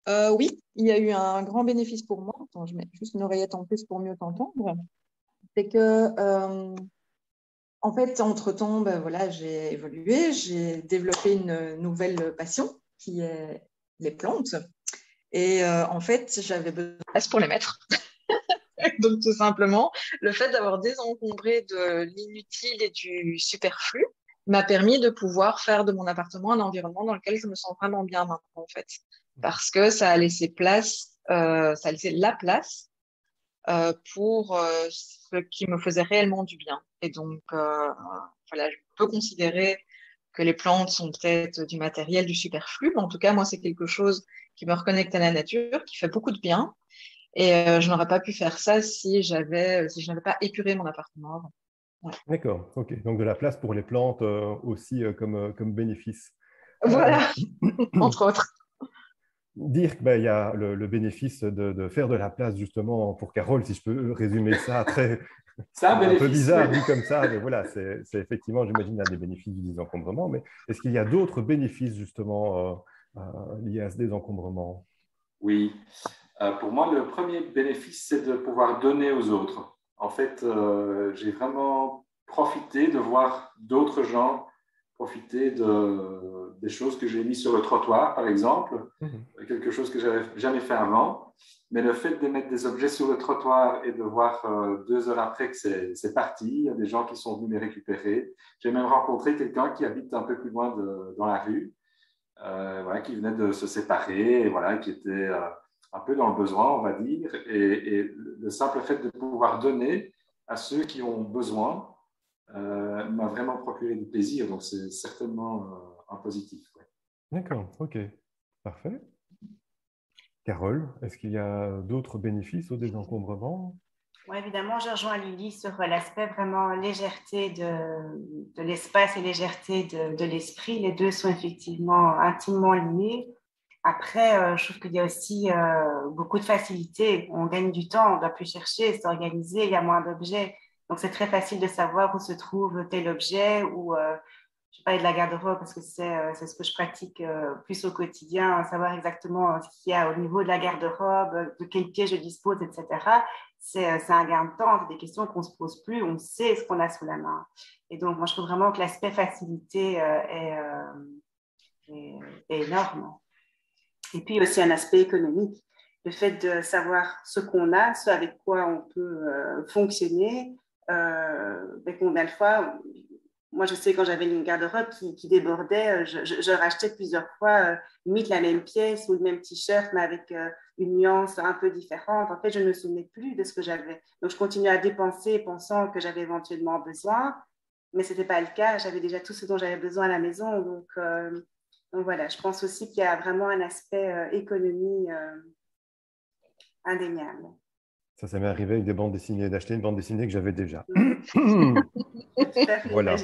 Oui, il y a eu un grand bénéfice pour moi. Attends, je mets juste une oreillette en plus pour mieux t'entendre. C'est que, en fait, entre-temps, ben, voilà, j'ai évolué, j'ai développé une nouvelle passion qui est les plantes. Et en fait, j'avais besoin de place pour les mettre. Donc, tout simplement, le fait d'avoir désencombré de l'inutile et du superflu m'a permis de pouvoir faire de mon appartement un environnement dans lequel je me sens vraiment bien maintenant, en fait. Parce que ça a laissé place, ça a laissé la place pour ce qui me faisait réellement du bien. Et donc, voilà, je peux considérer que les plantes sont peut-être du matériel, du superflu, mais en tout cas, moi, c'est quelque chose qui me reconnecte à la nature, qui fait beaucoup de bien. Et je n'aurais pas pu faire ça si je n'avais pas épuré mon appartement avant. Ouais. D'accord, ok. Donc, de la place pour les plantes aussi comme bénéfice. Voilà, entre autres. Dire qu'il y a le bénéfice de faire de la place justement pour Carole, si je peux résumer ça très C'est un un peu bénéfice, bizarre oui. dit comme ça, mais voilà, c'est effectivement, j'imagine, un des bénéfices du désencombrement. Mais est-ce qu'il y a d'autres bénéfices justement liés à ce désencombrement? Oui. Pour moi, le premier bénéfice, c'est de pouvoir donner aux autres. En fait, j'ai vraiment profité de voir d'autres gens profiter des choses que j'ai mises sur le trottoir, par exemple, quelque chose que j'avais jamais fait avant. Mais le fait de mettre des objets sur le trottoir et de voir 2 heures après que c'est parti, il y a des gens qui sont venus les récupérer. J'ai même rencontré quelqu'un qui habite un peu plus loin dans la rue, voilà, qui venait de se séparer, et voilà, qui était un peu dans le besoin, on va dire. Et le simple fait de pouvoir donner à ceux qui ont besoin m'a vraiment procuré du plaisir. Donc, c'est certainement un positif. Ouais. D'accord, ok, parfait. Carole, est-ce qu'il y a d'autres bénéfices au désencombrement? Oui, évidemment, je rejoins Lily sur l'aspect vraiment légèreté de l'espace et légèreté de l'esprit. Les deux sont effectivement intimement liés. Après, je trouve qu'il y a aussi beaucoup de facilité. On gagne du temps, on ne doit plus chercher, s'organiser, il y a moins d'objets. Donc, c'est très facile de savoir où se trouve tel objet ou je vais parler de la garde-robe parce que c'est ce que je pratique plus au quotidien, savoir exactement ce qu'il y a au niveau de la garde-robe, de quel pied je dispose, etc. C'est un gain de temps, c'est des questions qu'on ne se pose plus, on sait ce qu'on a sous la main. Et donc, moi, je trouve vraiment que l'aspect facilité est énorme. Et puis aussi un aspect économique, le fait de savoir ce qu'on a, ce avec quoi on peut fonctionner, combien de fois, moi je sais quand j'avais une garde-robe qui débordait, je rachetais plusieurs fois, limite la même pièce ou le même t-shirt, mais avec une nuance un peu différente. En fait, je ne me souvenais plus de ce que j'avais. Donc, je continuais à dépenser pensant que j'avais éventuellement besoin, mais ce n'était pas le cas. J'avais déjà tout ce dont j'avais besoin à la maison. Donc voilà, je pense aussi qu'il y a vraiment un aspect économie indéniable. Ça m'est arrivé avec des bandes dessinées, d'acheter une bande dessinée que j'avais déjà. Voilà.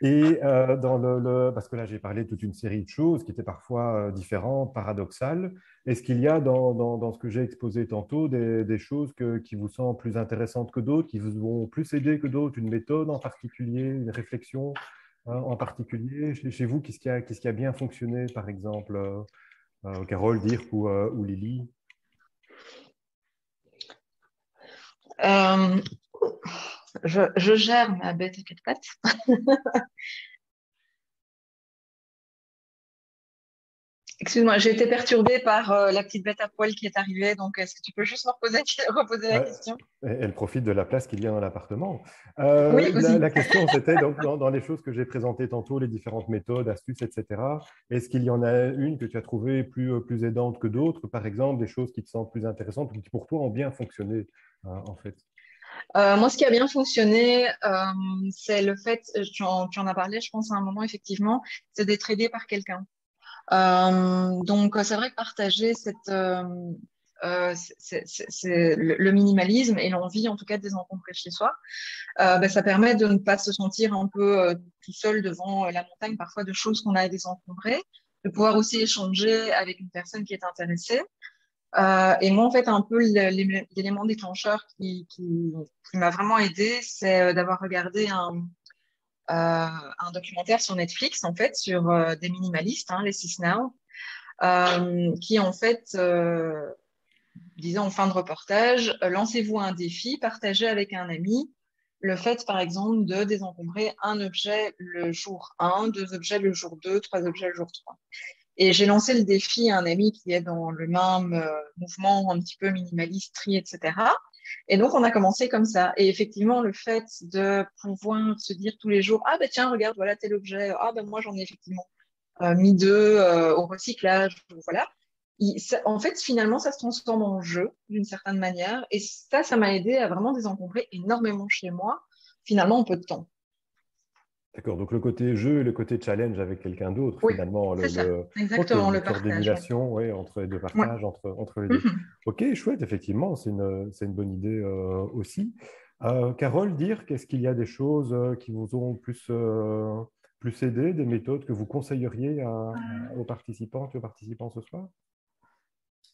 Et parce que là, j'ai parlé de toute une série de choses qui étaient parfois différentes, paradoxales. Est-ce qu'il y a dans ce que j'ai exposé tantôt des choses qui vous semblent plus intéressantes que d'autres, qui vous ont plus aidé que d'autres, une méthode en particulier, une réflexion en particulier chez vous? Qu'est-ce qui a bien fonctionné, par exemple, Carole, Dirk ou Lily? Je gère ma bête à quatre pattes. Excuse-moi, j'ai été perturbée par la petite bête à poil qui est arrivée. Donc, est-ce que tu peux juste me reposer la question? Elle profite de la place qu'il y a dans l'appartement. Oui, aussi. La question, c'était dans les choses que j'ai présentées tantôt, les différentes méthodes, astuces, etc. Est-ce qu'il y en a une que tu as trouvée plus aidante que d'autres, par exemple, des choses qui te semblent plus intéressantes ou qui pour toi ont bien fonctionné, en fait? Moi, ce qui a bien fonctionné, c'est le fait, tu en as parlé, je pense, à un moment, effectivement, c'est d'être aidé par quelqu'un. Donc, c'est vrai que partager le minimalisme et l'envie, en tout cas, de désencombrer chez soi, ça permet de ne pas se sentir un peu tout seul devant la montagne, parfois, de choses qu'on a à désencombrer, de pouvoir aussi échanger avec une personne qui est intéressée. Et moi, en fait, un peu l'élément déclencheur qui m'a vraiment aidé, c'est d'avoir regardé un documentaire sur Netflix, en fait, sur des minimalistes, les 6 Now, qui, en fait, disait en fin de reportage, lancez-vous un défi, partagez avec un ami le fait, par exemple, de désencombrer un objet le jour 1, 2 objets le jour 2, 3 objets le jour 3. Et j'ai lancé le défi à un ami qui est dans le même mouvement un petit peu minimaliste, tri, etc. Et donc, on a commencé comme ça. Et effectivement, le fait de pouvoir se dire tous les jours, ah ben tiens, regarde, voilà tel objet, ah ben moi j'en ai effectivement mis 2 au recyclage, voilà. En fait, finalement, ça se transforme en jeu d'une certaine manière. Et ça m'a aidé à vraiment désencombrer énormément chez moi, finalement en peu de temps. D'accord, donc le côté jeu et le côté challenge avec quelqu'un d'autre, Oui, finalement. c'est ça, exactement, le une sorte partage. d'émulation entre les deux partages, entre les deux. Ok, chouette, effectivement, c'est une bonne idée aussi. Carole, qu'est-ce qu'il y a des choses qui vous ont plus aidé, des méthodes que vous conseilleriez aux participantes et aux participants ce soir?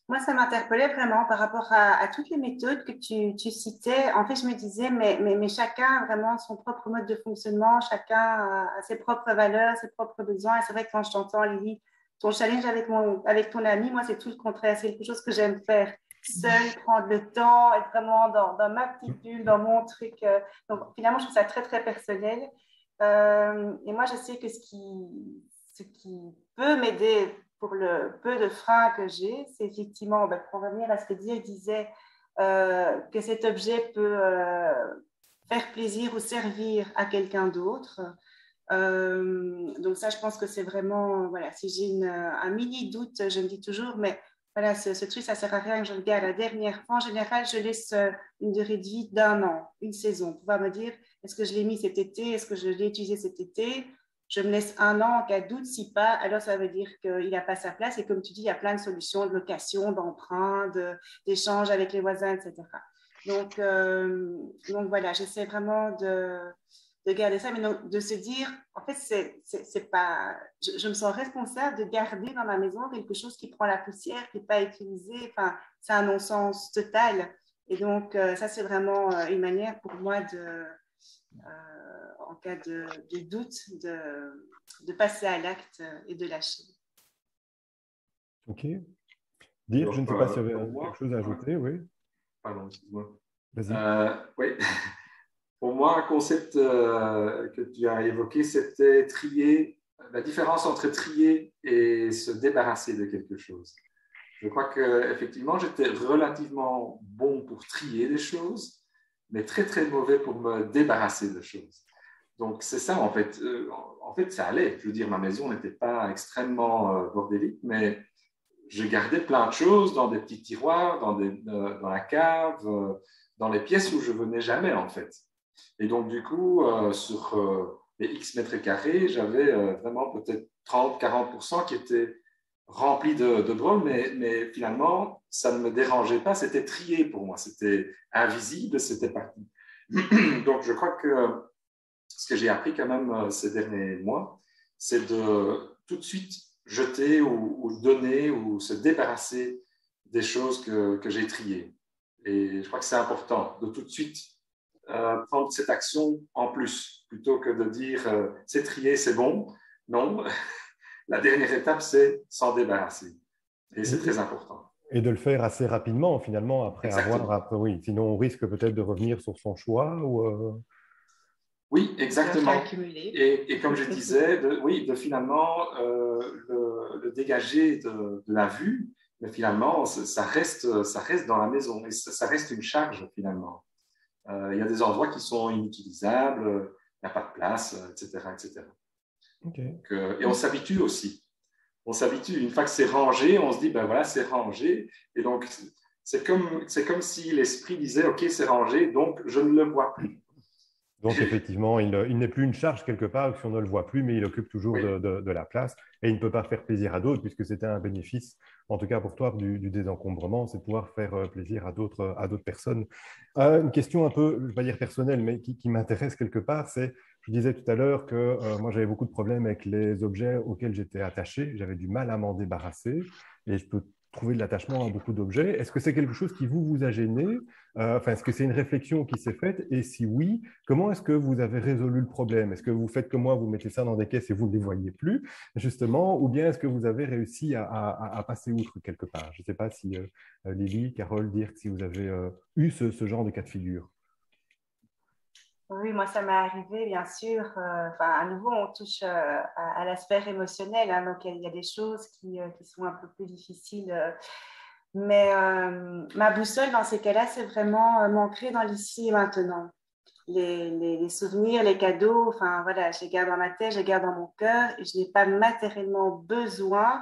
Moi, ça m'interpellait vraiment par rapport à toutes les méthodes que tu citais. En fait, je me disais, mais chacun a vraiment son propre mode de fonctionnement, chacun a ses propres valeurs, ses propres besoins. Et c'est vrai que quand je t'entends, Lily, ton challenge avec ton ami, moi, c'est tout le contraire. C'est quelque chose que j'aime faire seule, prendre le temps, être vraiment dans ma petite bulle, dans mon truc. Donc, finalement, je trouve ça très, très personnel. Et moi, je sais que ce qui peut m'aider pour le peu de freins que j'ai, c'est effectivement, pour revenir à ce que Dirk disait, que cet objet peut faire plaisir ou servir à quelqu'un d'autre. Donc ça, je pense que c'est vraiment, voilà, si j'ai un mini doute, je me dis toujours, mais voilà, ce truc, ça ne sert à rien que je le garde la dernière fois. En général, je laisse une durée de vie d'1 an, une saison, pour pouvoir me dire, est-ce que je l'ai mis cet été, est-ce que je l'ai utilisé cet été? Je me laisse 1 an en cas de doute. Si pas, alors ça veut dire qu'il n'a pas sa place. Et comme tu dis, il y a plein de solutions de location, d'emprunt, d'échange avec les voisins, etc. Donc voilà, j'essaie vraiment de garder ça, mais de se dire, en fait, c'est pas, je me sens responsable de garder dans ma maison quelque chose qui prend la poussière, qui n'est pas utilisé. Enfin, c'est un non-sens total. Et donc, ça, c'est vraiment une manière pour moi en cas de doute, de passer à l'acte et de lâcher. Ok. Dire, je ne sais pas si tu avais quelque chose à ajouter, oui. Pardon, excuse-moi. Vas-y. Oui. Pour moi, un concept que tu as évoqué, c'était trier, la différence entre trier et se débarrasser de quelque chose. Je crois qu'effectivement, j'étais relativement bon pour trier des choses, mais très, très mauvais pour me débarrasser de choses. Donc, c'est ça, en fait. En fait, ça allait. Je veux dire, ma maison n'était pas extrêmement bordélique, mais je gardais plein de choses dans des petits tiroirs, dans la cave, dans les pièces où je venais jamais, en fait. Et donc, du coup, sur les X mètres carrés, j'avais vraiment peut-être 30-40% qui étaient remplis de drôles, mais finalement, ça ne me dérangeait pas. C'était trié pour moi. C'était invisible, c'était parti. Donc, je crois que ce que j'ai appris quand même ces derniers mois, c'est de tout de suite jeter ou donner ou se débarrasser des choses que j'ai triées. Et je crois que c'est important de tout de suite prendre cette action en plus, plutôt que de dire c'est trié, c'est bon. Non, la dernière étape, c'est s'en débarrasser. Et c'est très important. Et de le faire assez rapidement, finalement, après Exactement. avoir... oui, sinon, on risque peut-être de revenir sur son choix ou... Oui, exactement. Et comme je disais, de finalement le dégager de la vue, mais finalement, ça reste dans la maison et ça reste une charge finalement. Il y a des endroits qui sont inutilisables, il n'y a pas de place, etc. etc. Okay. Donc, et on s'habitue aussi. On s'habitue. Une fois que c'est rangé, on se dit, ben voilà, c'est rangé. Et donc, c'est comme si l'esprit disait, OK, c'est rangé, donc je ne le vois plus. Donc, effectivement, il n'est plus une charge quelque part, si on ne le voit plus, mais il occupe toujours Oui. de la place. Et il ne peut pas faire plaisir à d'autres, puisque c'était un bénéfice, en tout cas pour toi, du désencombrement, c'est pouvoir faire plaisir à d'autres personnes. Une question un peu, je ne vais pas dire personnelle, mais qui m'intéresse quelque part, c'est, je disais tout à l'heure que moi, j'avais beaucoup de problèmes avec les objets auxquels j'étais attaché. J'avais du mal à m'en débarrasser. Et je peux trouver de l'attachement à beaucoup d'objets. Est-ce que c'est quelque chose qui vous a gêné? Est-ce que c'est une réflexion qui s'est faite? Et si oui, comment est-ce que vous avez résolu le problème? Est-ce que vous faites comme moi, vous mettez ça dans des caisses et vous ne les voyez plus, justement, ou bien est-ce que vous avez réussi à passer outre quelque part? Je ne sais pas si Lily, Carole, Dirk, si vous avez eu ce genre de cas de figure. Oui, moi, ça m'est arrivé, bien sûr. À nouveau, on touche à l'aspect émotionnel. Hein, donc, il y a des choses qui sont un peu plus difficiles. Mais ma boussole, dans ces cas-là, c'est vraiment m'ancrer dans l'ici et maintenant. Les souvenirs, les cadeaux, enfin, voilà, je les garde dans ma tête, je les garde dans mon cœur. Et je n'ai pas matériellement besoin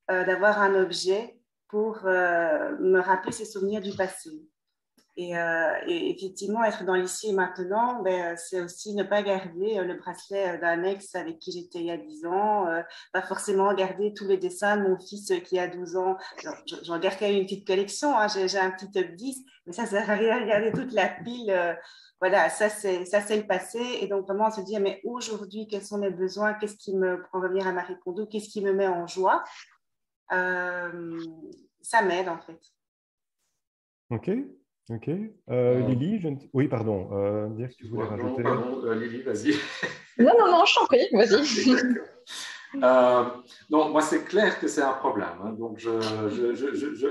d'avoir un objet pour me rappeler ces souvenirs du passé. Et effectivement, être dans l'ici et maintenant, c'est aussi ne pas garder le bracelet d'un ex avec qui j'étais il y a 10 ans, pas forcément garder tous les dessins de mon fils qui a 12 ans. J'en garde quand même une petite collection, hein, j'ai un petit top 10, mais ça sert à rien de garder toute la pile. Voilà, ça c'est le passé. Et donc vraiment se dire, mais aujourd'hui, quels sont mes besoins? Qu'est-ce qui me prend revenir à Marie Kondo? Qu'est-ce qui me met en joie? Ça m'aide en fait. Ok. Ok. Lily, oui, pardon. Dire que tu voulais rajouter. Non, pardon, Lily, vas-y. Non, je t'en prie, vas-y. Non, moi, c'est clair que c'est un problème. Hein, donc, je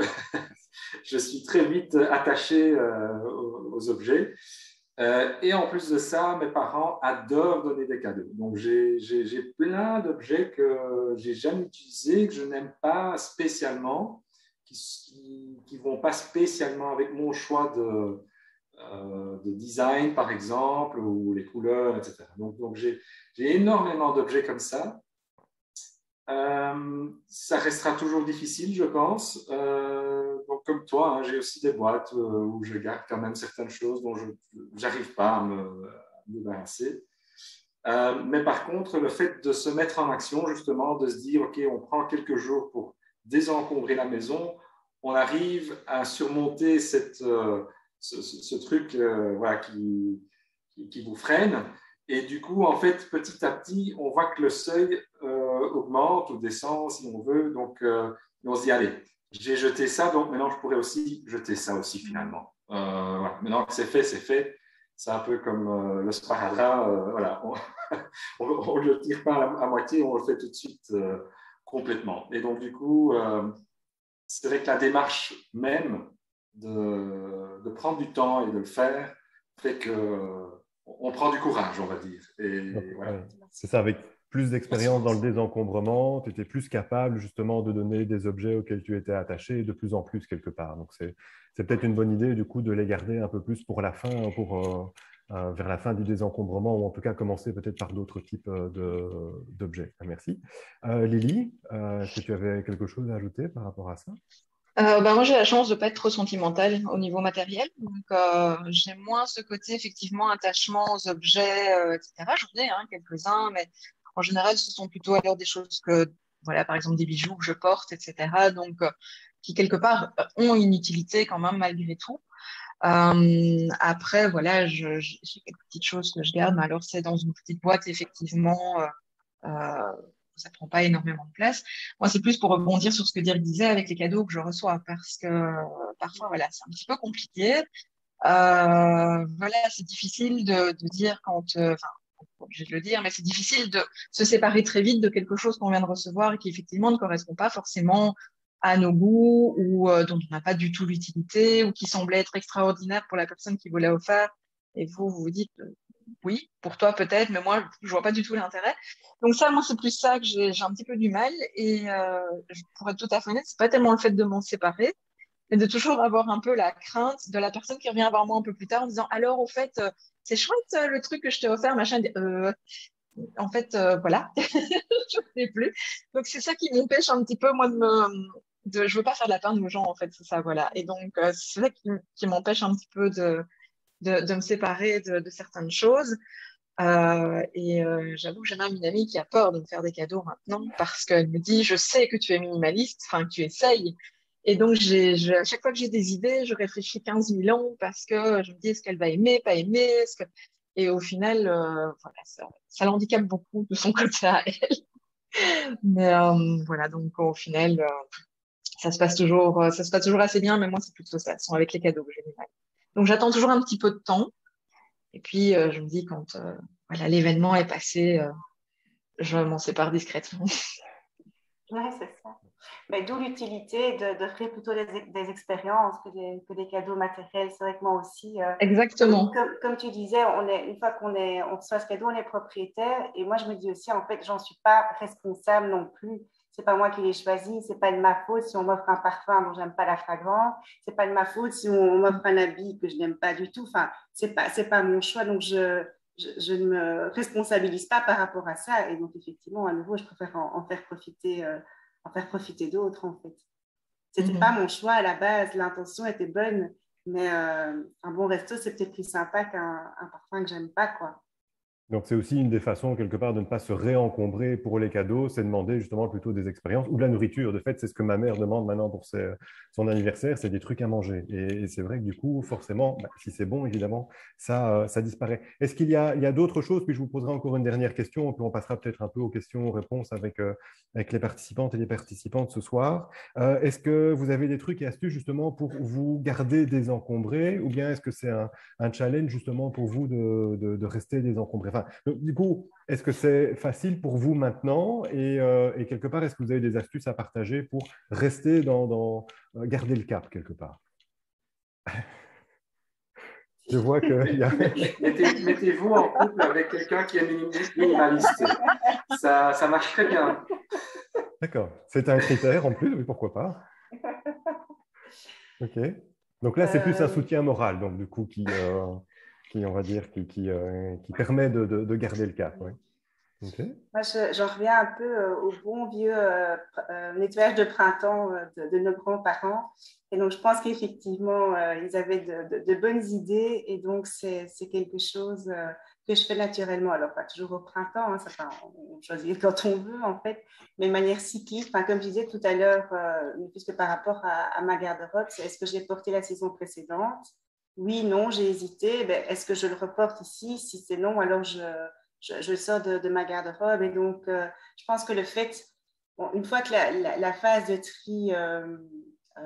suis très vite attaché aux objets. Et en plus de ça, mes parents adorent donner des cadeaux. Donc, j'ai plein d'objets que j'ai jamais utilisés, que je n'aime pas spécialement, qui vont pas spécialement avec mon choix de design, par exemple, ou les couleurs, etc. Donc j'ai énormément d'objets comme ça. Ça restera toujours difficile, je pense. Donc, comme toi, hein, j'ai aussi des boîtes où je garde quand même certaines choses dont je n'arrive pas à me débarrasser. Mais par contre, le fait de se mettre en action, justement, de se dire, OK, on prend quelques jours pour désencombrer la maison, on arrive à surmonter ce truc voilà, qui vous freine. Et du coup, en fait, petit à petit, on voit que le seuil augmente ou descend, si on veut. Donc, on se dit, allez, j'ai jeté ça, donc maintenant, je pourrais aussi jeter ça aussi, finalement. Voilà. Maintenant que c'est fait, C'est un peu comme le sparadrap, voilà, on ne le tire pas à moitié, on le fait tout de suite complètement. Et donc, du coup, c'est vrai que la démarche même de prendre du temps et de le faire fait qu'on prend du courage, on va dire. Et Donc, voilà. ouais. C'est ça, avec plus d'expérience dans le désencombrement, tu étais plus capable justement de donner des objets auxquels tu étais attaché de plus en plus quelque part. Donc, c'est peut-être une bonne idée du coup de les garder un peu plus pour la fin, vers la fin du désencombrement, ou en tout cas commencer peut-être par d'autres types d'objets. Merci. Lily, est-ce que tu avais quelque chose à ajouter par rapport à ça? Moi, j'ai la chance de ne pas être trop sentimentale au niveau matériel. Donc, j'ai moins ce côté, effectivement, attachement aux objets, etc. J'en ai quelques-uns, mais en général, ce sont plutôt alors des choses que, voilà, par exemple, des bijoux que je porte, etc. Donc, qui, quelque part, ont une utilité quand même, malgré tout. Après, voilà, j'ai quelques petites choses que je garde, mais alors, c'est dans une petite boîte, effectivement. Euh, Ça prend pas énormément de place. Moi, c'est plus pour rebondir sur ce que Dirk disait avec les cadeaux que je reçois, parce que parfois, voilà, c'est un petit peu compliqué. Voilà, c'est difficile de dire quand, enfin, pas obligé de le dire, mais c'est difficile de se séparer très vite de quelque chose qu'on vient de recevoir et qui effectivement ne correspond pas forcément à nos goûts ou dont on n'a pas du tout l'utilité ou qui semblait être extraordinaire pour la personne qui vous l'a offert. Et vous vous dites, oui, pour toi peut-être, mais moi, je vois pas du tout l'intérêt. Donc ça, moi, c'est plus ça que j'ai un petit peu du mal. Et pour être tout à fait honnête, c'est pas tellement le fait de m'en séparer, mais de toujours avoir un peu la crainte de la personne qui revient voir moi un peu plus tard en disant, alors, au fait, c'est chouette le truc que je t'ai offert, machin. En fait, voilà, je ne sais plus. Donc c'est ça qui m'empêche un petit peu, moi, je veux pas faire de la peine aux gens, en fait, c'est ça, voilà. Et donc, c'est ça qui m'empêche un petit peu de me séparer de certaines choses. J'avoue que j'ai même une amie qui a peur de me faire des cadeaux maintenant parce qu'elle me dit, je sais que tu es minimaliste, enfin, que tu essayes. Et donc, à chaque fois que j'ai des idées, je réfléchis 15 000 ans parce que je me dis, est-ce qu'elle va aimer, pas aimer, Et au final, voilà, ça l'handicape beaucoup de son côté à elle. Mais voilà, donc au final, ça se passe toujours assez bien, mais moi, c'est plutôt ça, ce sont avec les cadeaux que j'ai du mal. Donc, j'attends toujours un petit peu de temps. Et puis, je me dis, quand voilà, l'événement est passé, je m'en sépare discrètement. Oui, c'est ça. Mais d'où l'utilité d'offrir plutôt des expériences que des cadeaux matériels. C'est vrai que moi aussi, Exactement. comme tu disais, une fois on reçoit ce cadeau, on est propriétaire. Et moi, je me dis aussi, en fait, j'en suis pas responsable non plus. C'est pas moi qui l'ai choisi. C'est pas de ma faute si on m'offre un parfum dont j'aime pas la fragrance. C'est pas de ma faute si on m'offre un habit que je n'aime pas du tout. Enfin, c'est pas mon choix. Donc, je ne me responsabilise pas par rapport à ça. Et donc, effectivement, à nouveau, je préfère en faire profiter d'autres, en fait. C'était pas mon choix à la base. L'intention était bonne, mais un bon resto, c'est peut-être plus sympa qu'un parfum que j'aime pas, quoi. Donc, c'est aussi une des façons, quelque part, de ne pas se réencombrer pour les cadeaux, c'est demander justement plutôt des expériences ou de la nourriture. De fait, c'est ce que ma mère demande maintenant pour son anniversaire, c'est des trucs à manger. Et c'est vrai que du coup, forcément, si c'est bon, évidemment, ça disparaît. Est-ce qu'il y a d'autres choses? Puis je vous poserai encore une dernière question, puis on passera peut-être un peu aux questions-réponses avec les participantes et les participantes ce soir. Est-ce que vous avez des trucs et astuces justement pour vous garder désencombré, ou bien est-ce que c'est un challenge justement pour vous de rester désencombré? Enfin, donc, du coup, est-ce que c'est facile pour vous maintenant et quelque part, est-ce que vous avez des astuces à partager pour rester garder le cap quelque part? Je vois qu'il y a... Mettez-vous en couple avec quelqu'un qui est minimaliste. Ça marche très bien. D'accord. C'est un critère en plus, mais pourquoi pas? OK. Donc là, c'est plus un soutien moral, donc du coup, on va dire, qui permet de garder le cap. Ouais. Okay. Moi, j'en reviens un peu au bon vieux nettoyage de printemps de nos grands-parents. Et donc, je pense qu'effectivement, ils avaient de bonnes idées. Et donc, c'est quelque chose que je fais naturellement. Alors, pas toujours au printemps, on choisit quand on veut, en fait, mais de manière cyclique. Enfin, comme je disais tout à l'heure, puisque par rapport à ma garde-robe, c'est est-ce que je l'ai porté la saison précédente? Oui, non, j'ai hésité. Ben, est-ce que je le reporte ici? Si c'est non, alors je sors de ma garde-robe. Et donc, je pense que le fait, une fois que la phase de tri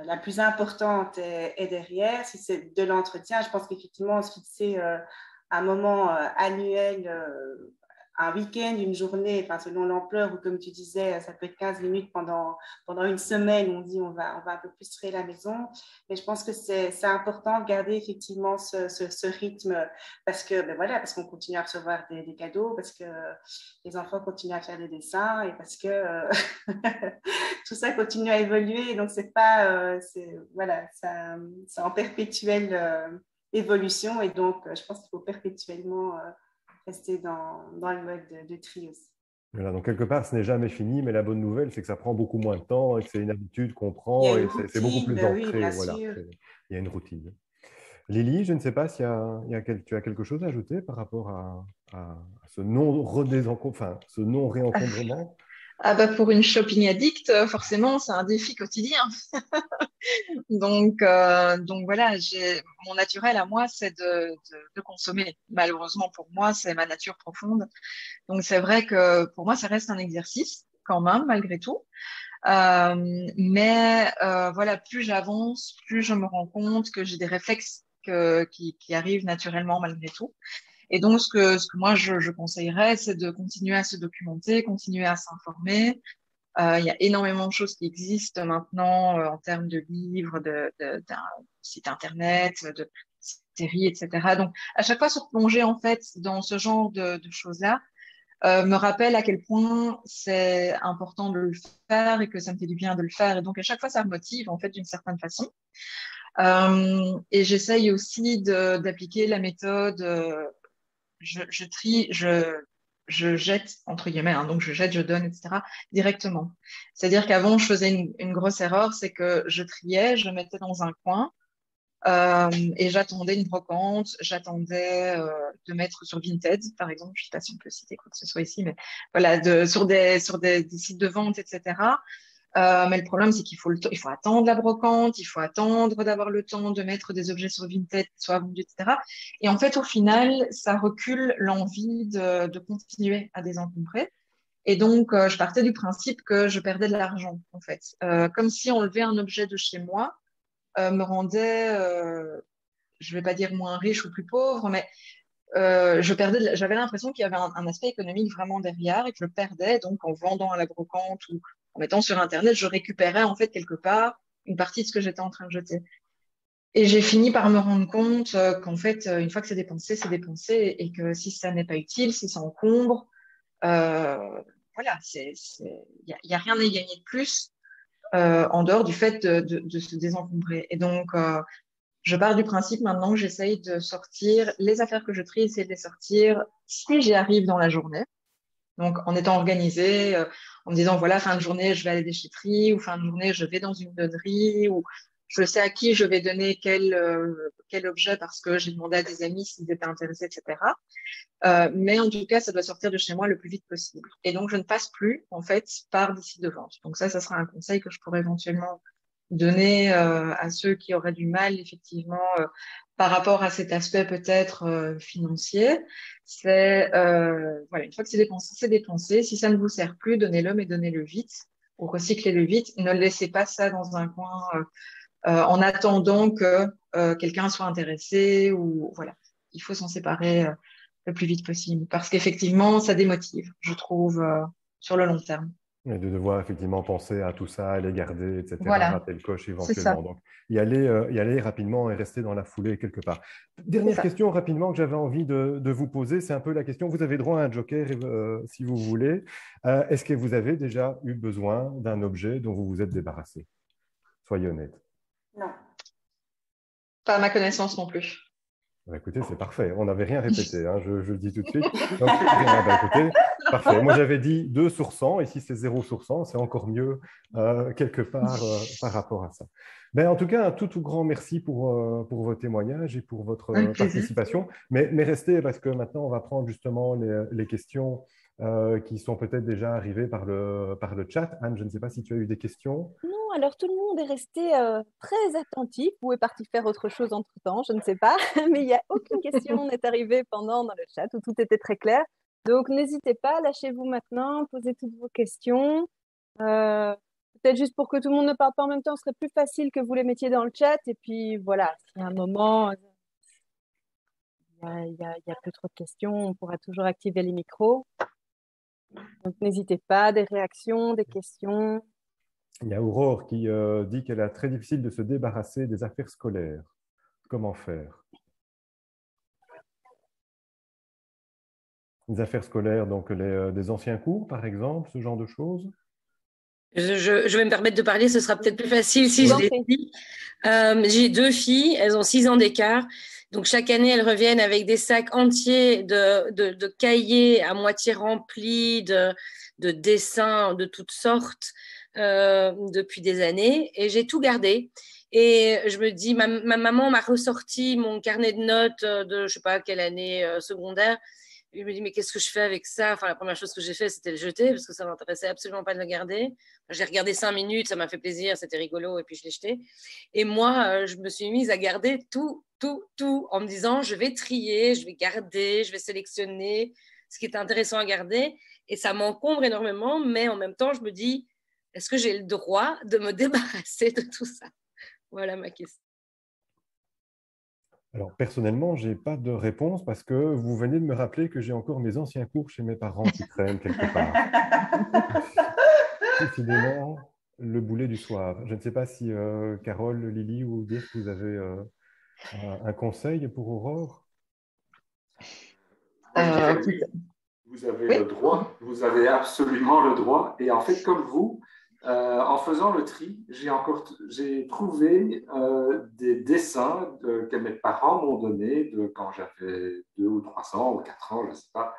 la plus importante est derrière, si c'est de l'entretien, je pense qu'effectivement, se fixer un moment annuel, un week-end, une journée, enfin, selon l'ampleur, ou comme tu disais, ça peut être 15 minutes pendant une semaine, on dit on va un peu plus créer la maison. Mais je pense que c'est important de garder effectivement ce rythme parce que, ben voilà, parce qu'on continue à recevoir des cadeaux, parce que les enfants continuent à faire des dessins et parce que tout ça continue à évoluer. Donc, c'est pas, voilà, c'est en perpétuelle évolution et donc, je pense qu'il faut perpétuellement rester dans le mode de tri aussi. Voilà, donc quelque part, ce n'est jamais fini, mais la bonne nouvelle, c'est que ça prend beaucoup moins de temps et que c'est une habitude qu'on Il y a prend une et c'est beaucoup routine, plus oui, ancré. bien Voilà, sûr. il y a une routine. Lily, je ne sais pas s'il y a, tu as quelque chose à ajouter par rapport à ce enfin, ce non-réencombrement. Ah bah pour une shopping addict, forcément, c'est un défi quotidien. Donc voilà, mon naturel à moi, c'est de consommer. Malheureusement pour moi, c'est ma nature profonde. Donc c'est vrai que pour moi, ça reste un exercice quand même, malgré tout. Mais voilà, plus j'avance, plus je me rends compte que j'ai des réflexes qui arrivent naturellement malgré tout. Et donc, ce que moi, je conseillerais, c'est de continuer à se documenter, continuer à s'informer. Il y a énormément de choses qui existent maintenant en termes de livres, d'un site internet, de séries, etc. Donc, à chaque fois, se replonger en fait dans ce genre de choses-là me rappelle à quel point c'est important de le faire et que ça me fait du bien de le faire. Et donc, à chaque fois, ça me motive en fait d'une certaine façon. Et j'essaye aussi d'appliquer la méthode je trie, je jette, entre guillemets, hein, donc je jette, je donne, etc., directement. C'est-à-dire qu'avant, je faisais une grosse erreur, c'est que je triais, je mettais dans un coin et j'attendais une brocante, j'attendais de mettre sur Vinted, par exemple, je ne sais pas si on peut citer quoi que ce soit ici, mais voilà, sur des sites de vente, etc. Mais le problème, c'est il faut attendre la brocante, il faut attendre d'avoir le temps de mettre des objets sur Vinted qui soient vendus, etc. Et en fait, au final, ça recule l'envie de continuer à désencombrer. Et donc, je partais du principe que je perdais de l'argent, en fait. Comme si enlever un objet de chez moi me rendait, je vais pas dire moins riche ou plus pauvre, mais j'avais l'impression qu'il y avait un aspect économique vraiment derrière et que je le perdais. Donc, en vendant à la brocante ou en mettant sur Internet, je récupérais en fait quelque part une partie de ce que j'étais en train de jeter. Et j'ai fini par me rendre compte qu'en fait, une fois que c'est dépensé et que si ça n'est pas utile, si ça encombre, euh, voilà, y a rien à y gagner de plus en dehors du fait de se désencombrer. Et donc, je pars du principe maintenant que j'essaye de sortir les affaires que je trie, essayer de les sortir si j'y arrive dans la journée. Donc, en étant organisée, en me disant, voilà, fin de journée, je vais à la déchetterie, ou fin de journée, je vais dans une donnerie, ou je sais à qui je vais donner quel objet parce que j'ai demandé à des amis s'ils étaient intéressés, etc. Mais en tout cas, ça doit sortir de chez moi le plus vite possible. Et donc, je ne passe plus, en fait, par des sites de vente. Donc ça sera un conseil que je pourrais éventuellement donner à ceux qui auraient du mal, effectivement, par rapport à cet aspect peut-être financier. C'est, voilà, une fois que c'est dépensé, c'est dépensé. Si ça ne vous sert plus, donnez-le, mais donnez-le vite ou recyclez-le vite. Ne laissez pas ça dans un coin en attendant que quelqu'un soit intéressé ou voilà. Il faut s'en séparer le plus vite possible parce qu'effectivement, ça démotive, je trouve, sur le long terme. Et de devoir effectivement penser à tout ça, les garder, etc., Voilà, rater le coche c'est ça, éventuellement. Donc, y aller rapidement et rester dans la foulée quelque part. c'est Dernière ça. question rapidement que j'avais envie de vous poser, c'est un peu la question, vous avez droit à un joker si vous voulez. Est-ce que vous avez déjà eu besoin d'un objet dont vous vous êtes débarrassé? Soyez honnête. Non. Pas à ma connaissance non plus. Bah, écoutez, c'est parfait. On n'avait rien répété, hein, je le dis tout de suite. Donc, bah, écoutez, parfait. Moi, j'avais dit 2 sur 100, et si c'est 0 sur 100, c'est encore mieux quelque part par rapport à ça. Ben, en tout cas, un tout grand merci pour vos témoignages et pour votre Avec plaisir. participation. Mais restez, parce que maintenant, on va prendre justement les questions qui sont peut-être déjà arrivées par le chat. Anne, je ne sais pas si tu as eu des questions. Non, alors tout le monde est resté très attentif ou est parti faire autre chose entre-temps, je ne sais pas, mais il n'y a aucune question n'est arrivée pendant dans le chat où tout était très clair. Donc n'hésitez pas, lâchez-vous maintenant, posez toutes vos questions. Euh, Peut-être juste pour que tout le monde ne parle pas en même temps, ce serait plus facile que vous les mettiez dans le chat. Et puis voilà, s'il y a un moment, il y a plus trop de questions. On pourra toujours activer les micros. Donc, n'hésitez pas, des réactions, des questions. Il y a Aurore qui dit qu'elle a très difficile de se débarrasser des affaires scolaires. Comment faire? Les affaires scolaires, donc des anciens cours, par exemple, ce genre de choses? Je vais me permettre de parler, ce sera peut-être plus facile si Je je vous en les prie. dis. J'ai 2 filles, elles ont 6 ans d'écart. Donc, chaque année, elles reviennent avec des sacs entiers de cahiers à moitié remplis de dessins de toutes sortes depuis des années. Et j'ai tout gardé. Et je me dis, ma maman m'a ressorti mon carnet de notes de je ne sais pas quelle année secondaire. Et je me dis, mais qu'est-ce que je fais avec ça? Enfin, la première chose que j'ai fait, c'était le jeter parce que ça ne m'intéressait absolument pas de le garder. J'ai regardé 5 minutes, ça m'a fait plaisir, c'était rigolo, et puis je l'ai jeté. Et moi, je me suis mise à garder tout, en me disant, je vais trier, je vais garder, je vais sélectionner ce qui est intéressant à garder. Et ça m'encombre énormément, mais en même temps, je me dis, est-ce que j'ai le droit de me débarrasser de tout ça? Voilà ma question. Alors, personnellement, je n'ai pas de réponse parce que vous venez de me rappeler que j'ai encore mes anciens cours chez mes parents qui traînent quelque part. Décidément, le boulet du soir. Je ne sais pas si Carole, Lily ou Dirk, vous avez un conseil pour Aurore? Moi, je dirais oui, vous avez le droit, vous avez absolument le droit. Et en fait, comme vous, en faisant le tri, j'ai trouvé des dessins que mes parents m'ont donnés quand j'avais 2 ou 3 ans ou 4 ans, je ne sais pas.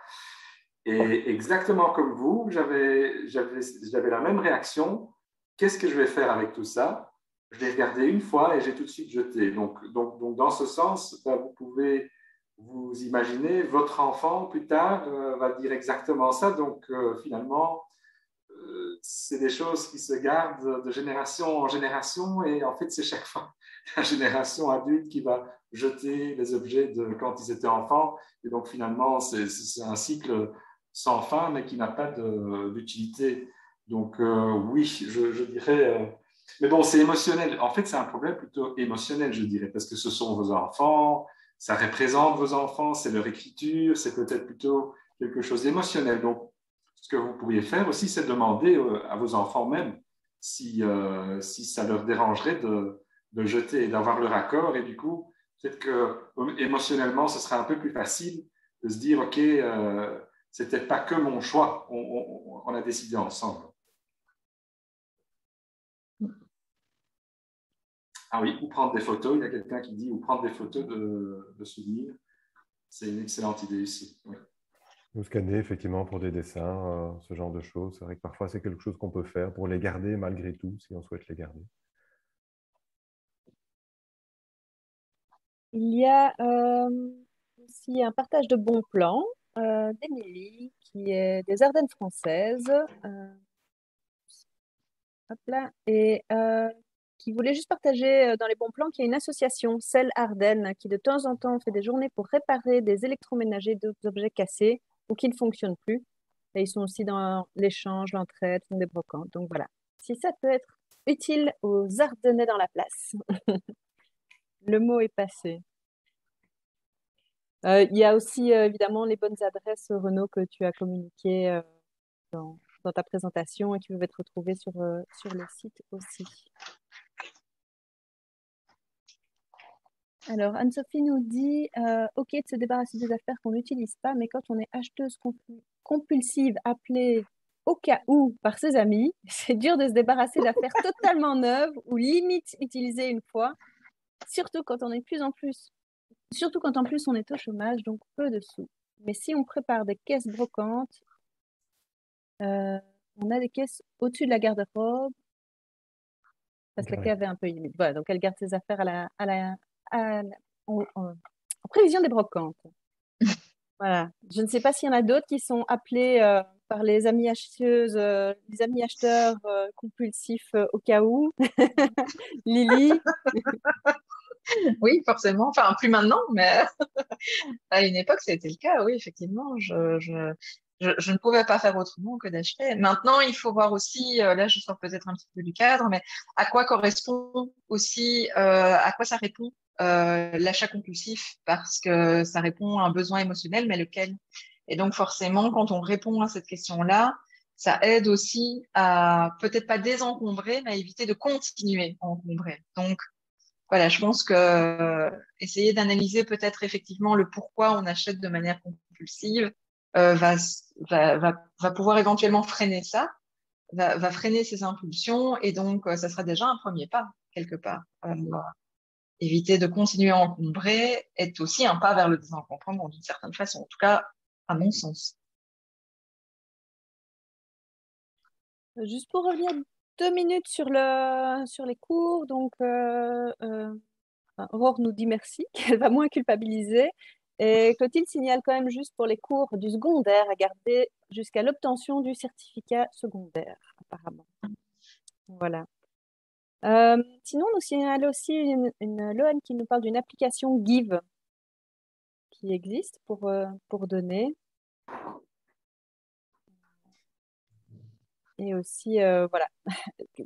Et exactement comme vous, j'avais la même réaction. Qu'est-ce que je vais faire avec tout ça? Je l'ai regardé une fois et j'ai tout de suite jeté. Donc dans ce sens, vous pouvez vous imaginer, votre enfant plus tard va dire exactement ça. Donc finalement, c'est des choses qui se gardent de génération en génération et en fait, c'est chaque fois la génération adulte qui va jeter les objets de quand ils étaient enfants. Et donc finalement, c'est un cycle sans fin, mais qui n'a pas d'utilité. Donc oui, je dirais... mais bon, c'est émotionnel. En fait, c'est un problème plutôt émotionnel, je dirais, parce que ce sont vos enfants, ça représente vos enfants, c'est leur écriture, c'est peut-être plutôt quelque chose d'émotionnel. Donc, ce que vous pourriez faire aussi, c'est demander à vos enfants même si ça leur dérangerait de jeter et d'avoir leur accord. Et du coup, peut-être que émotionnellement, ce sera un peu plus facile de se dire, OK, c'est peut-être pas que mon choix, on a décidé ensemble. Ah oui, ou prendre des photos. Il y a quelqu'un qui dit ou prendre des photos de souvenirs. C'est une excellente idée ici. Oui. Ou scanner effectivement pour des dessins, ce genre de choses. C'est vrai que parfois, c'est quelque chose qu'on peut faire pour les garder malgré tout, si on souhaite les garder. Il y a aussi un partage de bons plans d'Émilie, qui est des Ardennes françaises. Hop là, et qui voulait juste partager dans les bons plans qu'il y a une association, Celle Ardennes, qui de temps en temps fait des journées pour réparer des électroménagers, d'autres objets cassés ou qui ne fonctionnent plus. Et ils sont aussi dans l'échange, l'entraide, font des brocantes. Donc voilà, si ça peut être utile aux Ardennais dans la place. Le mot est passé. Il y a aussi évidemment les bonnes adresses, Renaud, que tu as communiquées dans ta présentation et qui peuvent être retrouvées sur le site aussi. Alors, Anne-Sophie nous dit OK de se débarrasser des affaires qu'on n'utilise pas, mais quand on est acheteuse compulsive appelée au cas où par ses amis, c'est dur de se débarrasser d'affaires totalement neuves ou limite utilisées une fois, surtout quand en plus on est au chômage, donc peu de sous. Mais si on prépare des caisses brocantes, on a des caisses au-dessus de la garde-robe, parce que la cave est un peu limite. Voilà, donc elle garde ses affaires en prévision des brocantes. Voilà. Je ne sais pas s'il y en a d'autres qui sont appelés par les amis acheteuses, les amis acheteurs compulsifs au cas où. Lily. Oui, forcément. Enfin, plus maintenant, mais à une époque, c'était le cas. Oui, effectivement. Je ne pouvais pas faire autrement que d'acheter. Maintenant, il faut voir aussi, là, je sors peut-être un petit peu du cadre, mais à quoi correspond aussi, à quoi ça répond l'achat compulsif parce que ça répond à un besoin émotionnel, mais lequel? Et donc forcément, quand on répond à cette question-là, ça aide aussi à peut-être pas désencombrer, mais à éviter de continuer à encombrer. Donc voilà, je pense que essayer d'analyser peut-être effectivement le pourquoi on achète de manière compulsive va pouvoir éventuellement freiner ça, va freiner ces impulsions, et donc ça sera déjà un premier pas quelque part. Éviter de continuer à encombrer est aussi un pas vers le désencombrement d'une certaine façon, en tout cas à mon sens. Juste pour revenir 2 minutes sur les cours, donc Aurore nous dit merci, qu'elle va moins culpabiliser. Et Clotilde signale quand même juste pour les cours du secondaire à garder jusqu'à l'obtention du certificat secondaire, apparemment. Voilà. Sinon, nous signale aussi une Loane qui nous parle d'une application Give qui existe pour donner. Et aussi, voilà,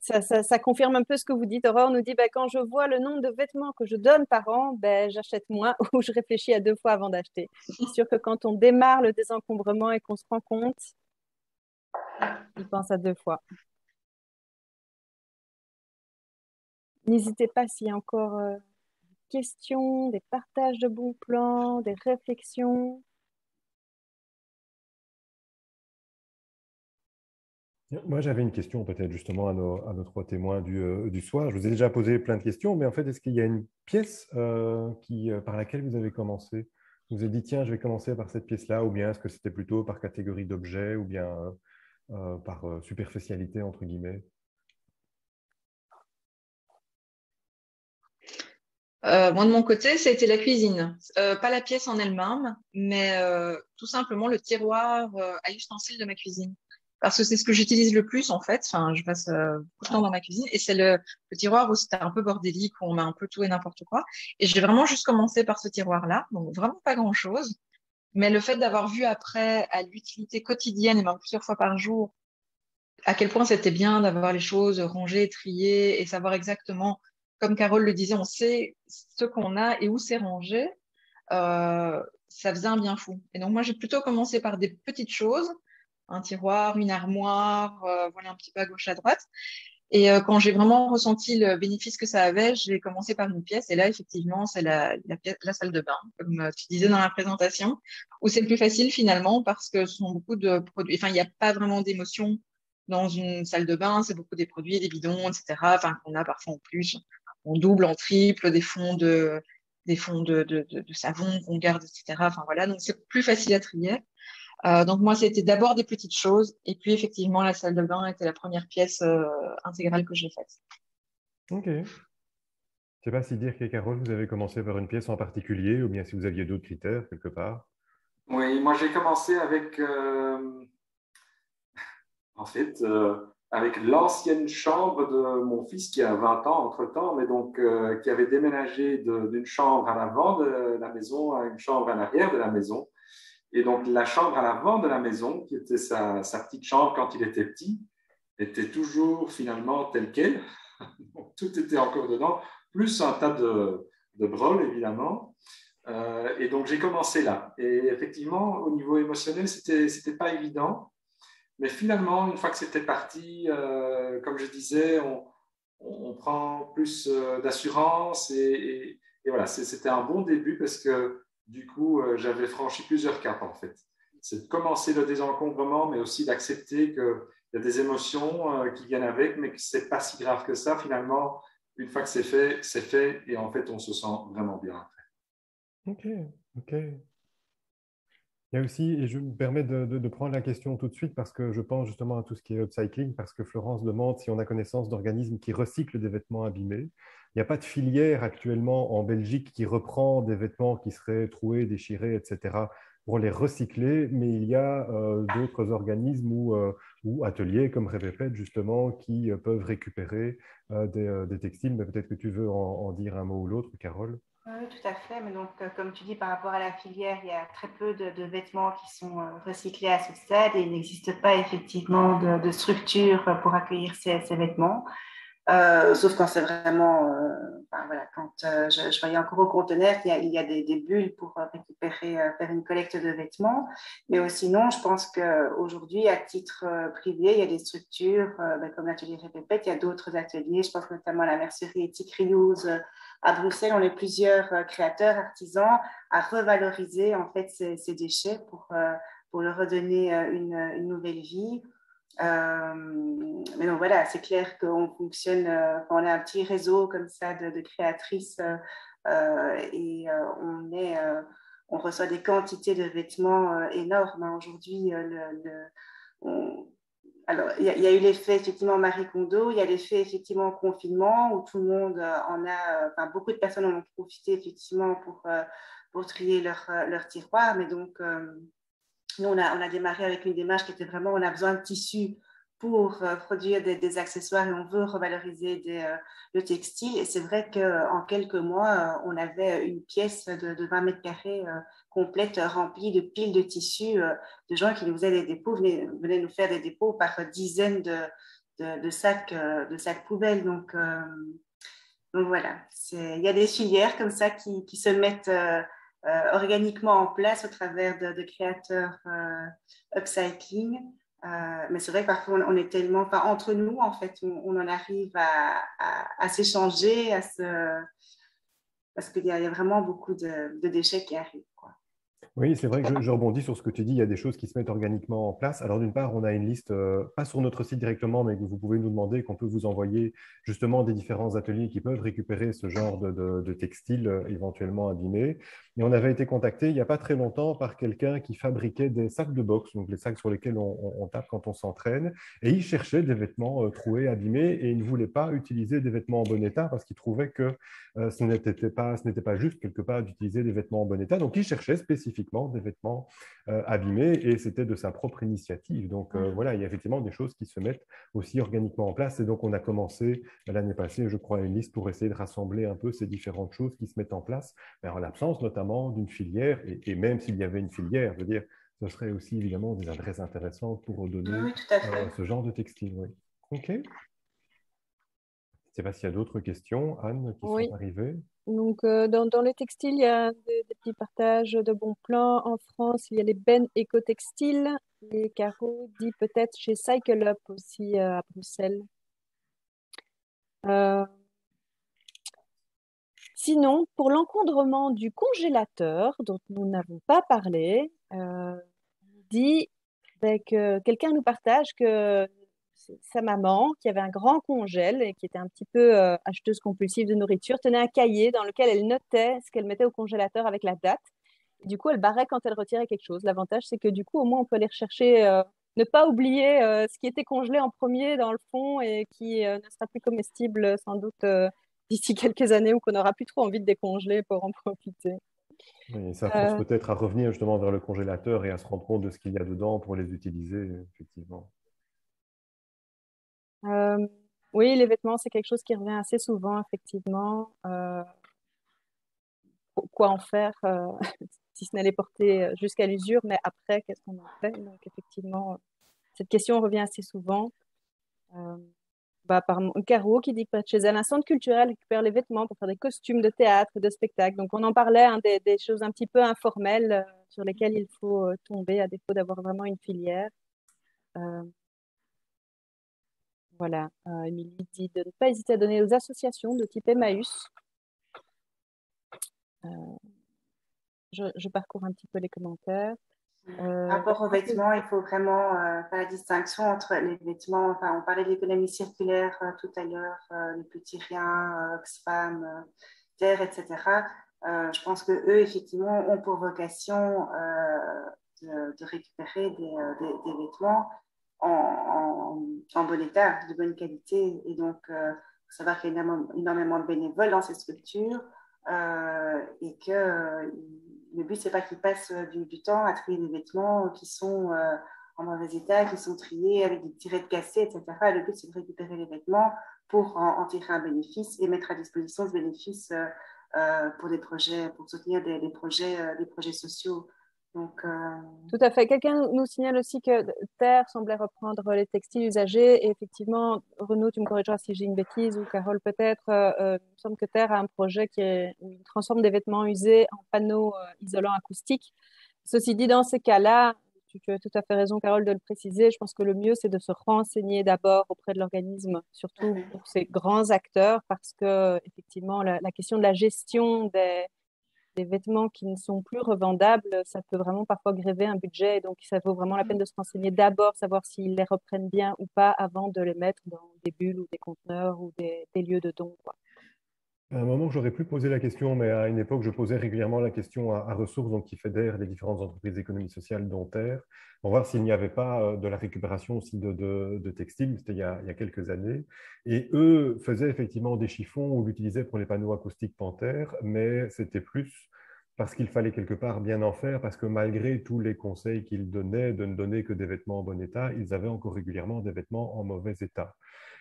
ça confirme un peu ce que vous dites. Aurore nous dit, quand je vois le nombre de vêtements que je donne par an, j'achète moins ou je réfléchis à 2 fois avant d'acheter. C'est sûr que quand on démarre le désencombrement et qu'on se rend compte, on pense à 2 fois. N'hésitez pas s'il y a encore des questions, des partages de bons plans, des réflexions. Moi, j'avais une question peut-être justement à nos 3 témoins du soir. Je vous ai déjà posé plein de questions, mais en fait, est-ce qu'il y a une pièce par laquelle vous avez commencé? Vous vous êtes dit, tiens, je vais commencer par cette pièce-là, ou bien est-ce que c'était plutôt par catégorie d'objets, ou bien par superficialité, entre guillemets? Moi, de mon côté, ça a été la cuisine. Pas la pièce en elle-même, mais tout simplement le tiroir à ustensiles de ma cuisine. Parce que c'est ce que j'utilise le plus, en fait. Enfin, je passe beaucoup de temps dans ma cuisine. Et c'est le tiroir où c'était un peu bordélique, où on met un peu tout et n'importe quoi. Et j'ai vraiment juste commencé par ce tiroir-là. Donc, vraiment pas grand-chose. Mais le fait d'avoir vu après, à l'utilité quotidienne, et même plusieurs fois par jour, à quel point c'était bien d'avoir les choses rangées, triées et savoir exactement, comme Carole le disait, on sait ce qu'on a et où c'est rangé, ça faisait un bien fou. Et donc moi, j'ai plutôt commencé par des petites choses, un tiroir, une armoire, voilà un petit peu à gauche, à droite. Et quand j'ai vraiment ressenti le bénéfice que ça avait, j'ai commencé par une pièce. Et là, effectivement, c'est la salle de bain, comme tu disais dans la présentation, où c'est le plus facile finalement parce que ce sont beaucoup de produits. Enfin, il n'y a pas vraiment d'émotion dans une salle de bain. C'est beaucoup des produits, des bidons, etc. Enfin, qu'on a parfois en plus, en double, en triple, des fonds de savon qu'on garde, etc. Enfin, voilà. Donc, c'est plus facile à trier. Donc moi, c'était d'abord des petites choses, et puis effectivement, la salle de bain était la première pièce intégrale que j'ai faite. Ok. Je ne sais pas si dire que Carole, vous avez commencé par une pièce en particulier, ou bien si vous aviez d'autres critères quelque part. Oui, moi j'ai commencé avec, avec l'ancienne chambre de mon fils qui a 20 ans entre-temps, mais donc qui avait déménagé d'une chambre à l'avant de la maison à une chambre à l'arrière de la maison. Et donc, la chambre à l'avant de la maison, qui était sa petite chambre quand il était petit, était toujours finalement telle qu'elle. Tout était encore dedans, plus un tas de broles, évidemment. Et donc, j'ai commencé là. Et effectivement, au niveau émotionnel, c'était pas évident. Mais finalement, une fois que c'était parti, comme je disais, on prend plus d'assurance. Et voilà, c'était un bon début parce que du coup, j'avais franchi plusieurs caps en fait. C'est de commencer le désencombrement, mais aussi d'accepter qu'il y a des émotions qui viennent avec, mais que ce n'est pas si grave que ça. Finalement, une fois que c'est fait, et en fait, on se sent vraiment bien après. Ok. Il y a aussi, et je me permets de prendre la question tout de suite parce que je pense justement à tout ce qui est upcycling, parce que Florence demande si on a connaissance d'organismes qui recyclent des vêtements abîmés. Il n'y a pas de filière actuellement en Belgique qui reprend des vêtements qui seraient troués, déchirés, etc., pour les recycler, mais il y a d'autres organismes ou ateliers comme Reveped justement qui peuvent récupérer des textiles. Mais peut-être que tu veux en dire un mot ou l'autre, Carole. Oui, tout à fait. Mais donc, comme tu dis, par rapport à la filière, il y a très peu de vêtements qui sont recyclés à ce stade et il n'existe pas effectivement de structure pour accueillir ces vêtements. Sauf quand c'est vraiment, enfin, voilà, quand je voyais encore au conteneur qu'il y a des bulles pour récupérer, faire une collecte de vêtements. Mais sinon, je pense qu'aujourd'hui, à titre privé, il y a des structures comme l'atelier Répépète, il y a d'autres ateliers. Je pense notamment à la mercerie éthique Reuse à Bruxelles. On est plusieurs créateurs, artisans à revaloriser en fait ces déchets pour leur redonner une nouvelle vie. Mais donc voilà, c'est clair qu'on fonctionne, on a un petit réseau comme ça de créatrices et on reçoit des quantités de vêtements énormes. Hein. Aujourd'hui, alors, il y a eu l'effet effectivement Marie Kondo, il y a l'effet effectivement confinement où tout le monde enfin, beaucoup de personnes en ont profité effectivement pour trier leur tiroir, mais donc nous, on a démarré avec une démarche qui était vraiment, on a besoin de tissus pour produire des accessoires et on veut revaloriser le textile. Et c'est vrai qu'en quelques mois, on avait une pièce de 20 mètres carrés complète remplie de piles de tissus, de gens qui nous faisaient des dépôts, venaient nous faire des dépôts par dizaines de sacs poubelles. Donc voilà, il y a des filières comme ça qui se mettent organiquement en place au travers de créateurs upcycling. Mais c'est vrai que parfois on est tellement, enfin, entre nous en fait, on en arrive à s'échanger, parce qu'il y a vraiment beaucoup de déchets qui arrivent, quoi. Oui, c'est vrai que je rebondis sur ce que tu dis. Il y a des choses qui se mettent organiquement en place. Alors, d'une part, on a une liste, pas sur notre site directement, mais que vous pouvez nous demander, qu'on peut vous envoyer justement des différents ateliers qui peuvent récupérer ce genre de textiles éventuellement abîmés. Et on avait été contacté il n'y a pas très longtemps par quelqu'un qui fabriquait des sacs de boxe, donc les sacs sur lesquels on tape quand on s'entraîne. Et il cherchait des vêtements troués, abîmés, et il ne voulait pas utiliser des vêtements en bon état parce qu'il trouvait que ce n'était pas juste quelque part d'utiliser des vêtements en bon état. Donc, il cherchait spécifiquement des vêtements abîmés et c'était de sa propre initiative. Donc, voilà, il y a effectivement des choses qui se mettent aussi organiquement en place. Et donc, on a commencé l'année passée, je crois, une liste pour essayer de rassembler un peu ces différentes choses qui se mettent en place, mais en l'absence notamment d'une filière. Et même s'il y avait une filière, je veux dire, ce serait aussi évidemment des adresses intéressantes pour donner Oui, tout à fait. ce genre de textile. Oui. OK. Je ne sais pas s'il y a d'autres questions, Anne, qui Oui. sont arrivées. Donc, dans les textiles, il y a des petits partages de bons plans. En France, il y a les bennes éco-textiles. Les carreaux, dit peut-être chez Cycle Up aussi à Bruxelles. Sinon, pour l'encombrement du congélateur, dont nous n'avons pas parlé, on dit que quelqu'un nous partage que sa maman, qui avait un grand congèle et qui était un petit peu acheteuse compulsive de nourriture, tenait un cahier dans lequel elle notait ce qu'elle mettait au congélateur avec la date. Et du coup, elle barrait quand elle retirait quelque chose. L'avantage, c'est que du coup, au moins, on peut aller rechercher, ne pas oublier ce qui était congelé en premier dans le fond et qui ne sera plus comestible sans doute d'ici quelques années ou qu'on n'aura plus trop envie de décongeler pour en profiter. Oui, ça force peut-être à revenir justement vers le congélateur et à se rendre compte de ce qu'il y a dedans pour les utiliser, effectivement. Oui, les vêtements, c'est quelque chose qui revient assez souvent, effectivement. Quoi en faire, si ce n'est les porter jusqu'à l'usure, mais après, qu'est-ce qu'on en fait? Donc, effectivement, cette question revient assez souvent. Par Caro qui dit que chez elle, un centre culturel récupère les vêtements pour faire des costumes de théâtre, de spectacle. Donc, on en parlait, hein, des choses un petit peu informelles sur lesquelles il faut tomber à défaut d'avoir vraiment une filière. Voilà. Émilie dit de ne pas hésiter à donner aux associations de type Emmaüs. Je parcours un petit peu les commentaires. Par rapport aux vêtements, il faut vraiment faire la distinction entre les vêtements. Enfin, on parlait de l'économie circulaire tout à l'heure, les petits riens, Oxfam, Terre, etc. Je pense que eux, effectivement, ont pour vocation de récupérer des vêtements en bon état, de bonne qualité. Et donc, il faut savoir qu'il y a énormément de bénévoles dans ces structures et que le but, c'est pas qu'ils passent du temps à trier des vêtements qui sont en mauvais état, qui sont triés avec des tirettes cassées, etc. Le but, c'est de récupérer les vêtements pour en tirer un bénéfice et mettre à disposition ce bénéfice pour des projets, pour soutenir des projets sociaux. Donc, Tout à fait. Quelqu'un nous signale aussi que Terre semblait reprendre les textiles usagés. Et effectivement, Renaud, tu me corrigeras si j'ai une bêtise, ou Carole peut-être, il me semble que Terre a un projet où il transforme des vêtements usés en panneaux isolants acoustiques. Ceci dit, dans ces cas-là, tu as tout à fait raison, Carole, de le préciser. Je pense que le mieux, c'est de se renseigner d'abord auprès de l'organisme, surtout pour ces grands acteurs, parce que effectivement, la question de la gestion des vêtements qui ne sont plus revendables, ça peut vraiment parfois gréver un budget. Donc, ça vaut vraiment la peine de se renseigner d'abord, savoir s'ils les reprennent bien ou pas, avant de les mettre dans des bulles ou des conteneurs ou des lieux de don, quoi. À un moment, j'aurais pu poser la question, mais à une époque, je posais régulièrement la question à Ressources, donc qui fédère les différentes entreprises d'économie sociale, dont Terre, pour voir s'il n'y avait pas de la récupération aussi de textiles. C'était il y a quelques années. Et eux faisaient effectivement des chiffons ou l'utilisaient pour les panneaux acoustiques Panthère, mais c'était plus parce qu'il fallait quelque part bien en faire, parce que malgré tous les conseils qu'ils donnaient de ne donner que des vêtements en bon état, ils avaient encore régulièrement des vêtements en mauvais état.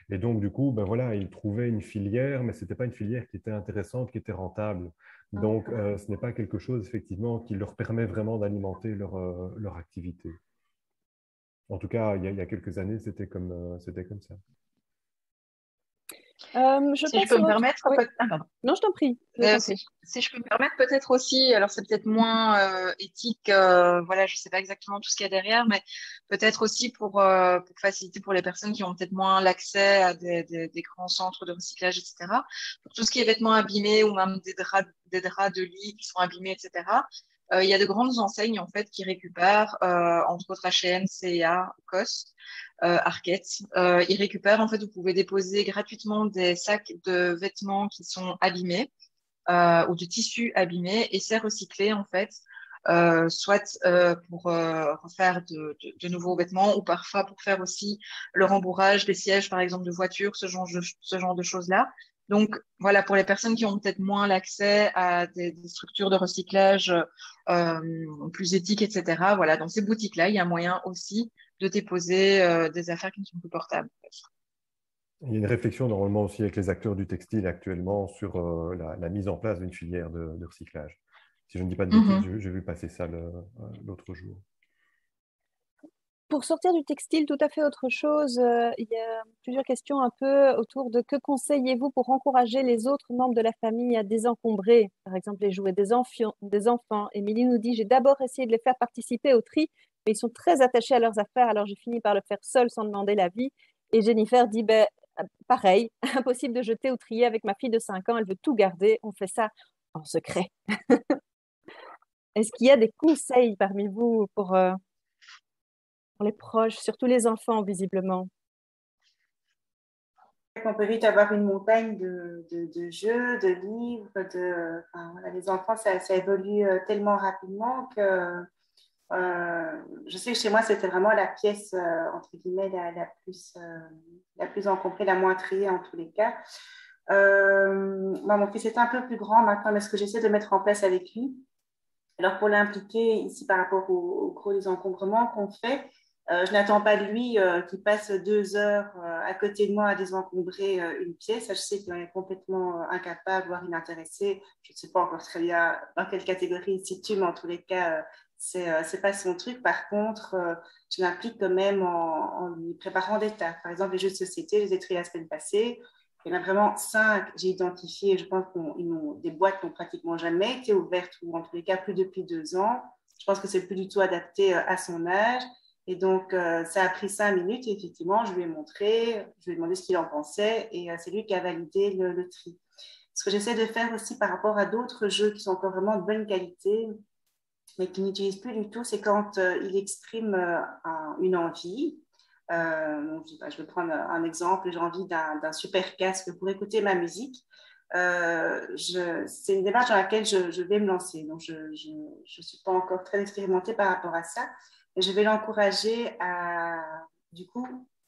Et donc, du coup, ben voilà, ils trouvaient une filière, mais ce n'était pas une filière qui était intéressante, qui était rentable. Donc, ce n'est pas quelque chose, effectivement, qui leur permet vraiment d'alimenter leur activité. En tout cas, il y a quelques années, c'était comme ça. Si je peux me permettre, oui. Non, je t'en prie. Si je peux me permettre, peut-être aussi, alors c'est peut-être moins éthique, voilà, je sais pas exactement tout ce qu'il y a derrière, mais peut-être aussi pour faciliter pour les personnes qui ont peut-être moins l'accès à des grands centres de recyclage, etc. Pour tout ce qui est vêtements abîmés ou même des draps de lit qui sont abîmés, etc. Il y a de grandes enseignes en fait qui récupèrent, entre autres H&M, C&A, COS. Arquette. Ils récupèrent, en fait, vous pouvez déposer gratuitement des sacs de vêtements qui sont abîmés ou de tissus abîmés et c'est recyclé, en fait, soit pour refaire de nouveaux vêtements ou parfois pour faire aussi le rembourrage des sièges, par exemple, de voitures, ce genre de choses-là. Donc, voilà, pour les personnes qui ont peut-être moins l'accès à des structures de recyclage plus éthiques, etc., voilà, dans ces boutiques-là, il y a moyen aussi de déposer des affaires qui ne sont plus portables. Il y a une réflexion normalement aussi avec les acteurs du textile actuellement sur la mise en place d'une filière de recyclage. Si je ne dis pas de bêtises, j'ai vu passer ça l'autre jour. Pour sortir du textile, tout à fait autre chose, il y a plusieurs questions un peu autour de que conseillez-vous pour encourager les autres membres de la famille à désencombrer, par exemple les jouets des enfants. Émilie nous dit, j'ai d'abord essayé de les faire participer au tri, mais ils sont très attachés à leurs affaires, alors j'ai fini par le faire seul sans demander l'avis. Et Jennifer dit, ben, pareil, impossible de jeter ou trier avec ma fille de 5 ans, elle veut tout garder, on fait ça en secret. Est-ce qu'il y a des conseils parmi vous pour les proches, surtout les enfants, visiblement? On peut vite avoir une montagne de jeux, de livres, enfin, voilà, les enfants, ça évolue tellement rapidement que je sais que chez moi, c'était vraiment la pièce, entre guillemets, la plus encombrée, la moins triée en tous les cas. Mon fils est un peu plus grand maintenant, mais ce que j'essaie de mettre en place avec lui, alors pour l'impliquer ici par rapport au gros désencombrement qu'on fait, je n'attends pas de lui qu'il passe 2 heures à côté de moi à désencombrer une pièce. Je sais qu'il est complètement incapable, voire inintéressé. Je ne sais pas encore très bien dans quelle catégorie il se situe, mais en tous les cas, c'est pas son truc. Par contre, je l'implique quand même en lui préparant des tâches. Par exemple, les jeux de société, je les ai triés la semaine passée. Il y en a vraiment 5, j'ai identifié. Je pense des boîtes qui n'ont pratiquement jamais été ouvertes, ou en tous les cas plus depuis 2 ans. Je pense que c'est plus du tout adapté à son âge. Et donc, ça a pris 5 minutes. Et effectivement, je lui ai montré, je lui ai demandé ce qu'il en pensait. Et c'est lui qui a validé le tri. Ce que j'essaie de faire aussi par rapport à d'autres jeux qui sont encore vraiment de bonne qualité, mais qui n'utilisent plus du tout, c'est quand il exprime une envie. Je vais prendre un exemple. J'ai envie d'un super casque pour écouter ma musique. C'est une démarche dans laquelle je vais me lancer. Donc, je ne suis pas encore très expérimentée par rapport à ça. Et je vais l'encourager à, du coup,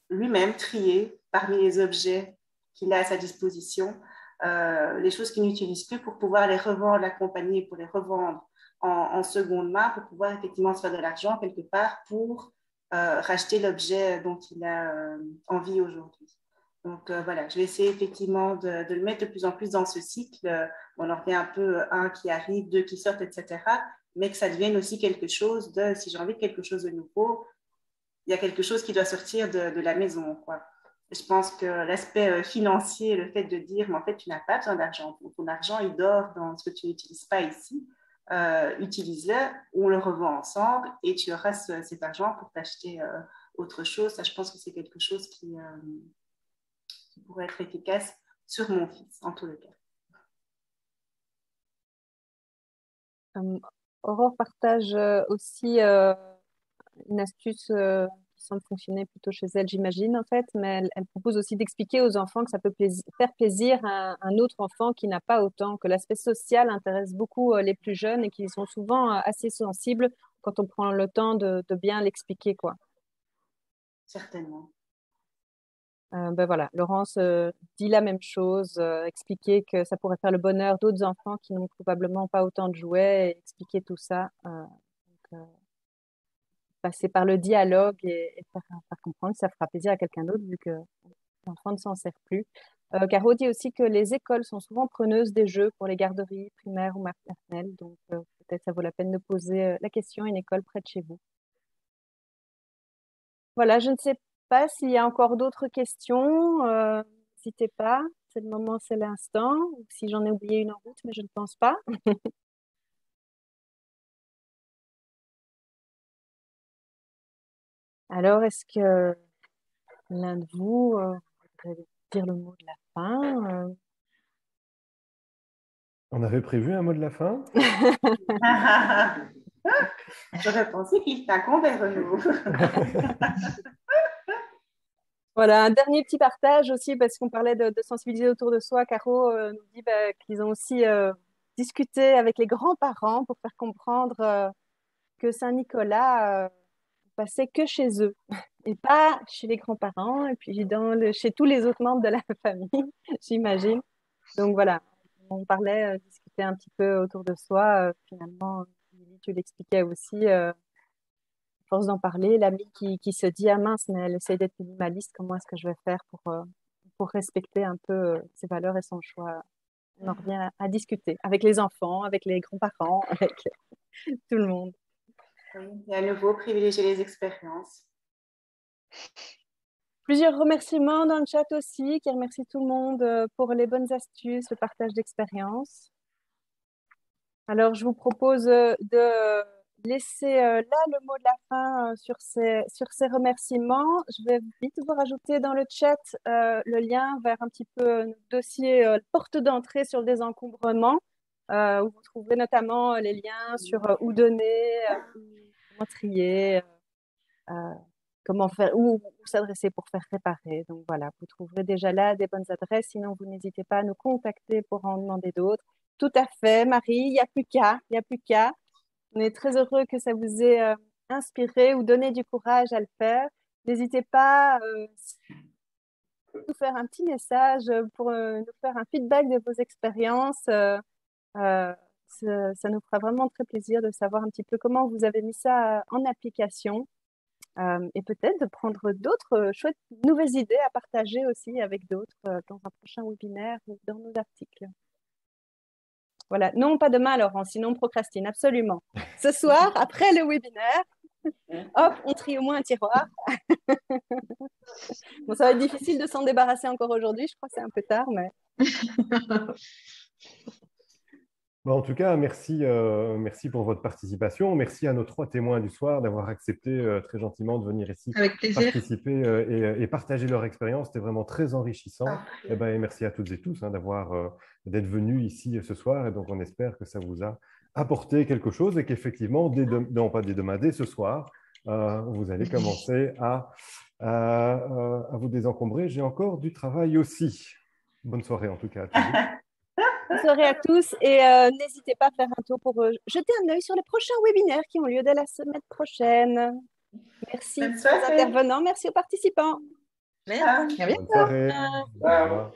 lui-même trier parmi les objets qu'il a à sa disposition les choses qu'il n'utilise plus pour pouvoir les revendre, l'accompagner pour les revendre en seconde main pour pouvoir effectivement se faire de l'argent quelque part pour racheter l'objet dont il a envie aujourd'hui. Donc voilà, je vais essayer effectivement de le mettre de plus en plus dans ce cycle. On en revient un peu 1 qui arrive, 2 qui sortent, etc. mais que ça devienne aussi quelque chose de, si j'ai envie de quelque chose de nouveau, il y a quelque chose qui doit sortir de la maison, quoi. Je pense que l'aspect financier, le fait de dire, mais en fait, tu n'as pas besoin d'argent. Ton argent, il dort dans ce que tu n'utilises pas ici. Utilise-le, on le revend ensemble et tu auras cet argent pour t'acheter autre chose. Ça, je pense que c'est quelque chose qui pourrait être efficace sur mon fils, en tous les cas. Aurore partage aussi une astuce qui semble fonctionner plutôt chez elle, j'imagine, en fait, mais elle propose aussi d'expliquer aux enfants que ça peut faire plaisir à un autre enfant qui n'a pas autant, que l'aspect social intéresse beaucoup les plus jeunes et qu'ils sont souvent assez sensibles quand on prend le temps de bien l'expliquer, quoi. Certainement. Ben voilà, Laurence dit la même chose, expliquer que ça pourrait faire le bonheur d'autres enfants qui n'ont probablement pas autant de jouets, et expliquer tout ça. Passer par le dialogue et faire comprendre que ça fera plaisir à quelqu'un d'autre vu que l'enfant ne s'en sert plus. Caro dit aussi que les écoles sont souvent preneuses des jeux pour les garderies primaires ou maternelles, donc peut-être ça vaut la peine de poser la question à une école près de chez vous. Voilà, je ne sais pas s'il y a encore d'autres questions. N'hésitez pas, c'est le moment, c'est l'instant. Ou si j'en ai oublié une en route, mais je ne pense pas. Alors, est-ce que l'un de vous voudrait dire le mot de la fin? On avait prévu un mot de la fin? J'aurais pensé qu'il t'incombait vers nous. Voilà, un dernier petit partage aussi, parce qu'on parlait de sensibiliser autour de soi. Caro nous dit qu'ils ont aussi discuté avec les grands-parents pour faire comprendre que Saint-Nicolas passait que chez eux et pas chez les grands-parents et puis chez tous les autres membres de la famille, j'imagine. Donc voilà, on parlait, discutait un petit peu autour de soi. Finalement, Lily, tu l'expliquais aussi. Force d'en parler, l'amie qui se dit ah mince, mais elle essaie d'être minimaliste, comment est-ce que je vais faire pour respecter un peu ses valeurs et son choix? On en revient à discuter avec les enfants, avec les grands-parents, avec tout le monde. Oui, et à nouveau, privilégier les expériences. Plusieurs remerciements dans le chat aussi, qui remercie tout le monde pour les bonnes astuces, le partage d'expériences. Alors, je vous propose de laisser là le mot de la fin sur ces remerciements. Je vais vite vous rajouter dans le chat le lien vers un petit peu notre dossier porte d'entrée sur le désencombrement, où vous trouverez notamment les liens sur où donner, comment trier, comment faire, où s'adresser pour faire réparer. Donc voilà, vous trouverez déjà là des bonnes adresses. Sinon, vous n'hésitez pas à nous contacter pour en demander d'autres. Tout à fait, Marie, il n'y a plus qu'à, il n'y a plus qu'à. On est très heureux que ça vous ait inspiré ou donné du courage à le faire. N'hésitez pas à nous faire un petit message pour nous faire un feedback de vos expériences. Ça nous fera vraiment très plaisir de savoir un petit peu comment vous avez mis ça en application. Et peut-être de prendre d'autres chouettes nouvelles idées à partager aussi avec d'autres dans un prochain webinaire ou dans nos articles. Voilà, non pas demain Laurent, sinon on procrastine, absolument. Ce soir, après le webinaire, hop, on trie au moins un tiroir. Bon, ça va être difficile de s'en débarrasser encore aujourd'hui, je crois que c'est un peu tard, mais... En tout cas, merci pour votre participation. Merci à nos 3 témoins du soir d'avoir accepté très gentiment de venir ici participer et partager leur expérience. C'était vraiment très enrichissant. Et merci à toutes et tous d'être venus ici ce soir. Et donc, on espère que ça vous a apporté quelque chose et qu'effectivement, dès ce soir, vous allez commencer à vous désencombrer. J'ai encore du travail aussi. Bonne soirée en tout cas à tous. Bonne soirée à tous et n'hésitez pas à faire un tour pour jeter un œil sur les prochains webinaires qui ont lieu dès la semaine prochaine. Merci aux intervenants, merci aux participants. Merci. Bonne soirée. Au revoir.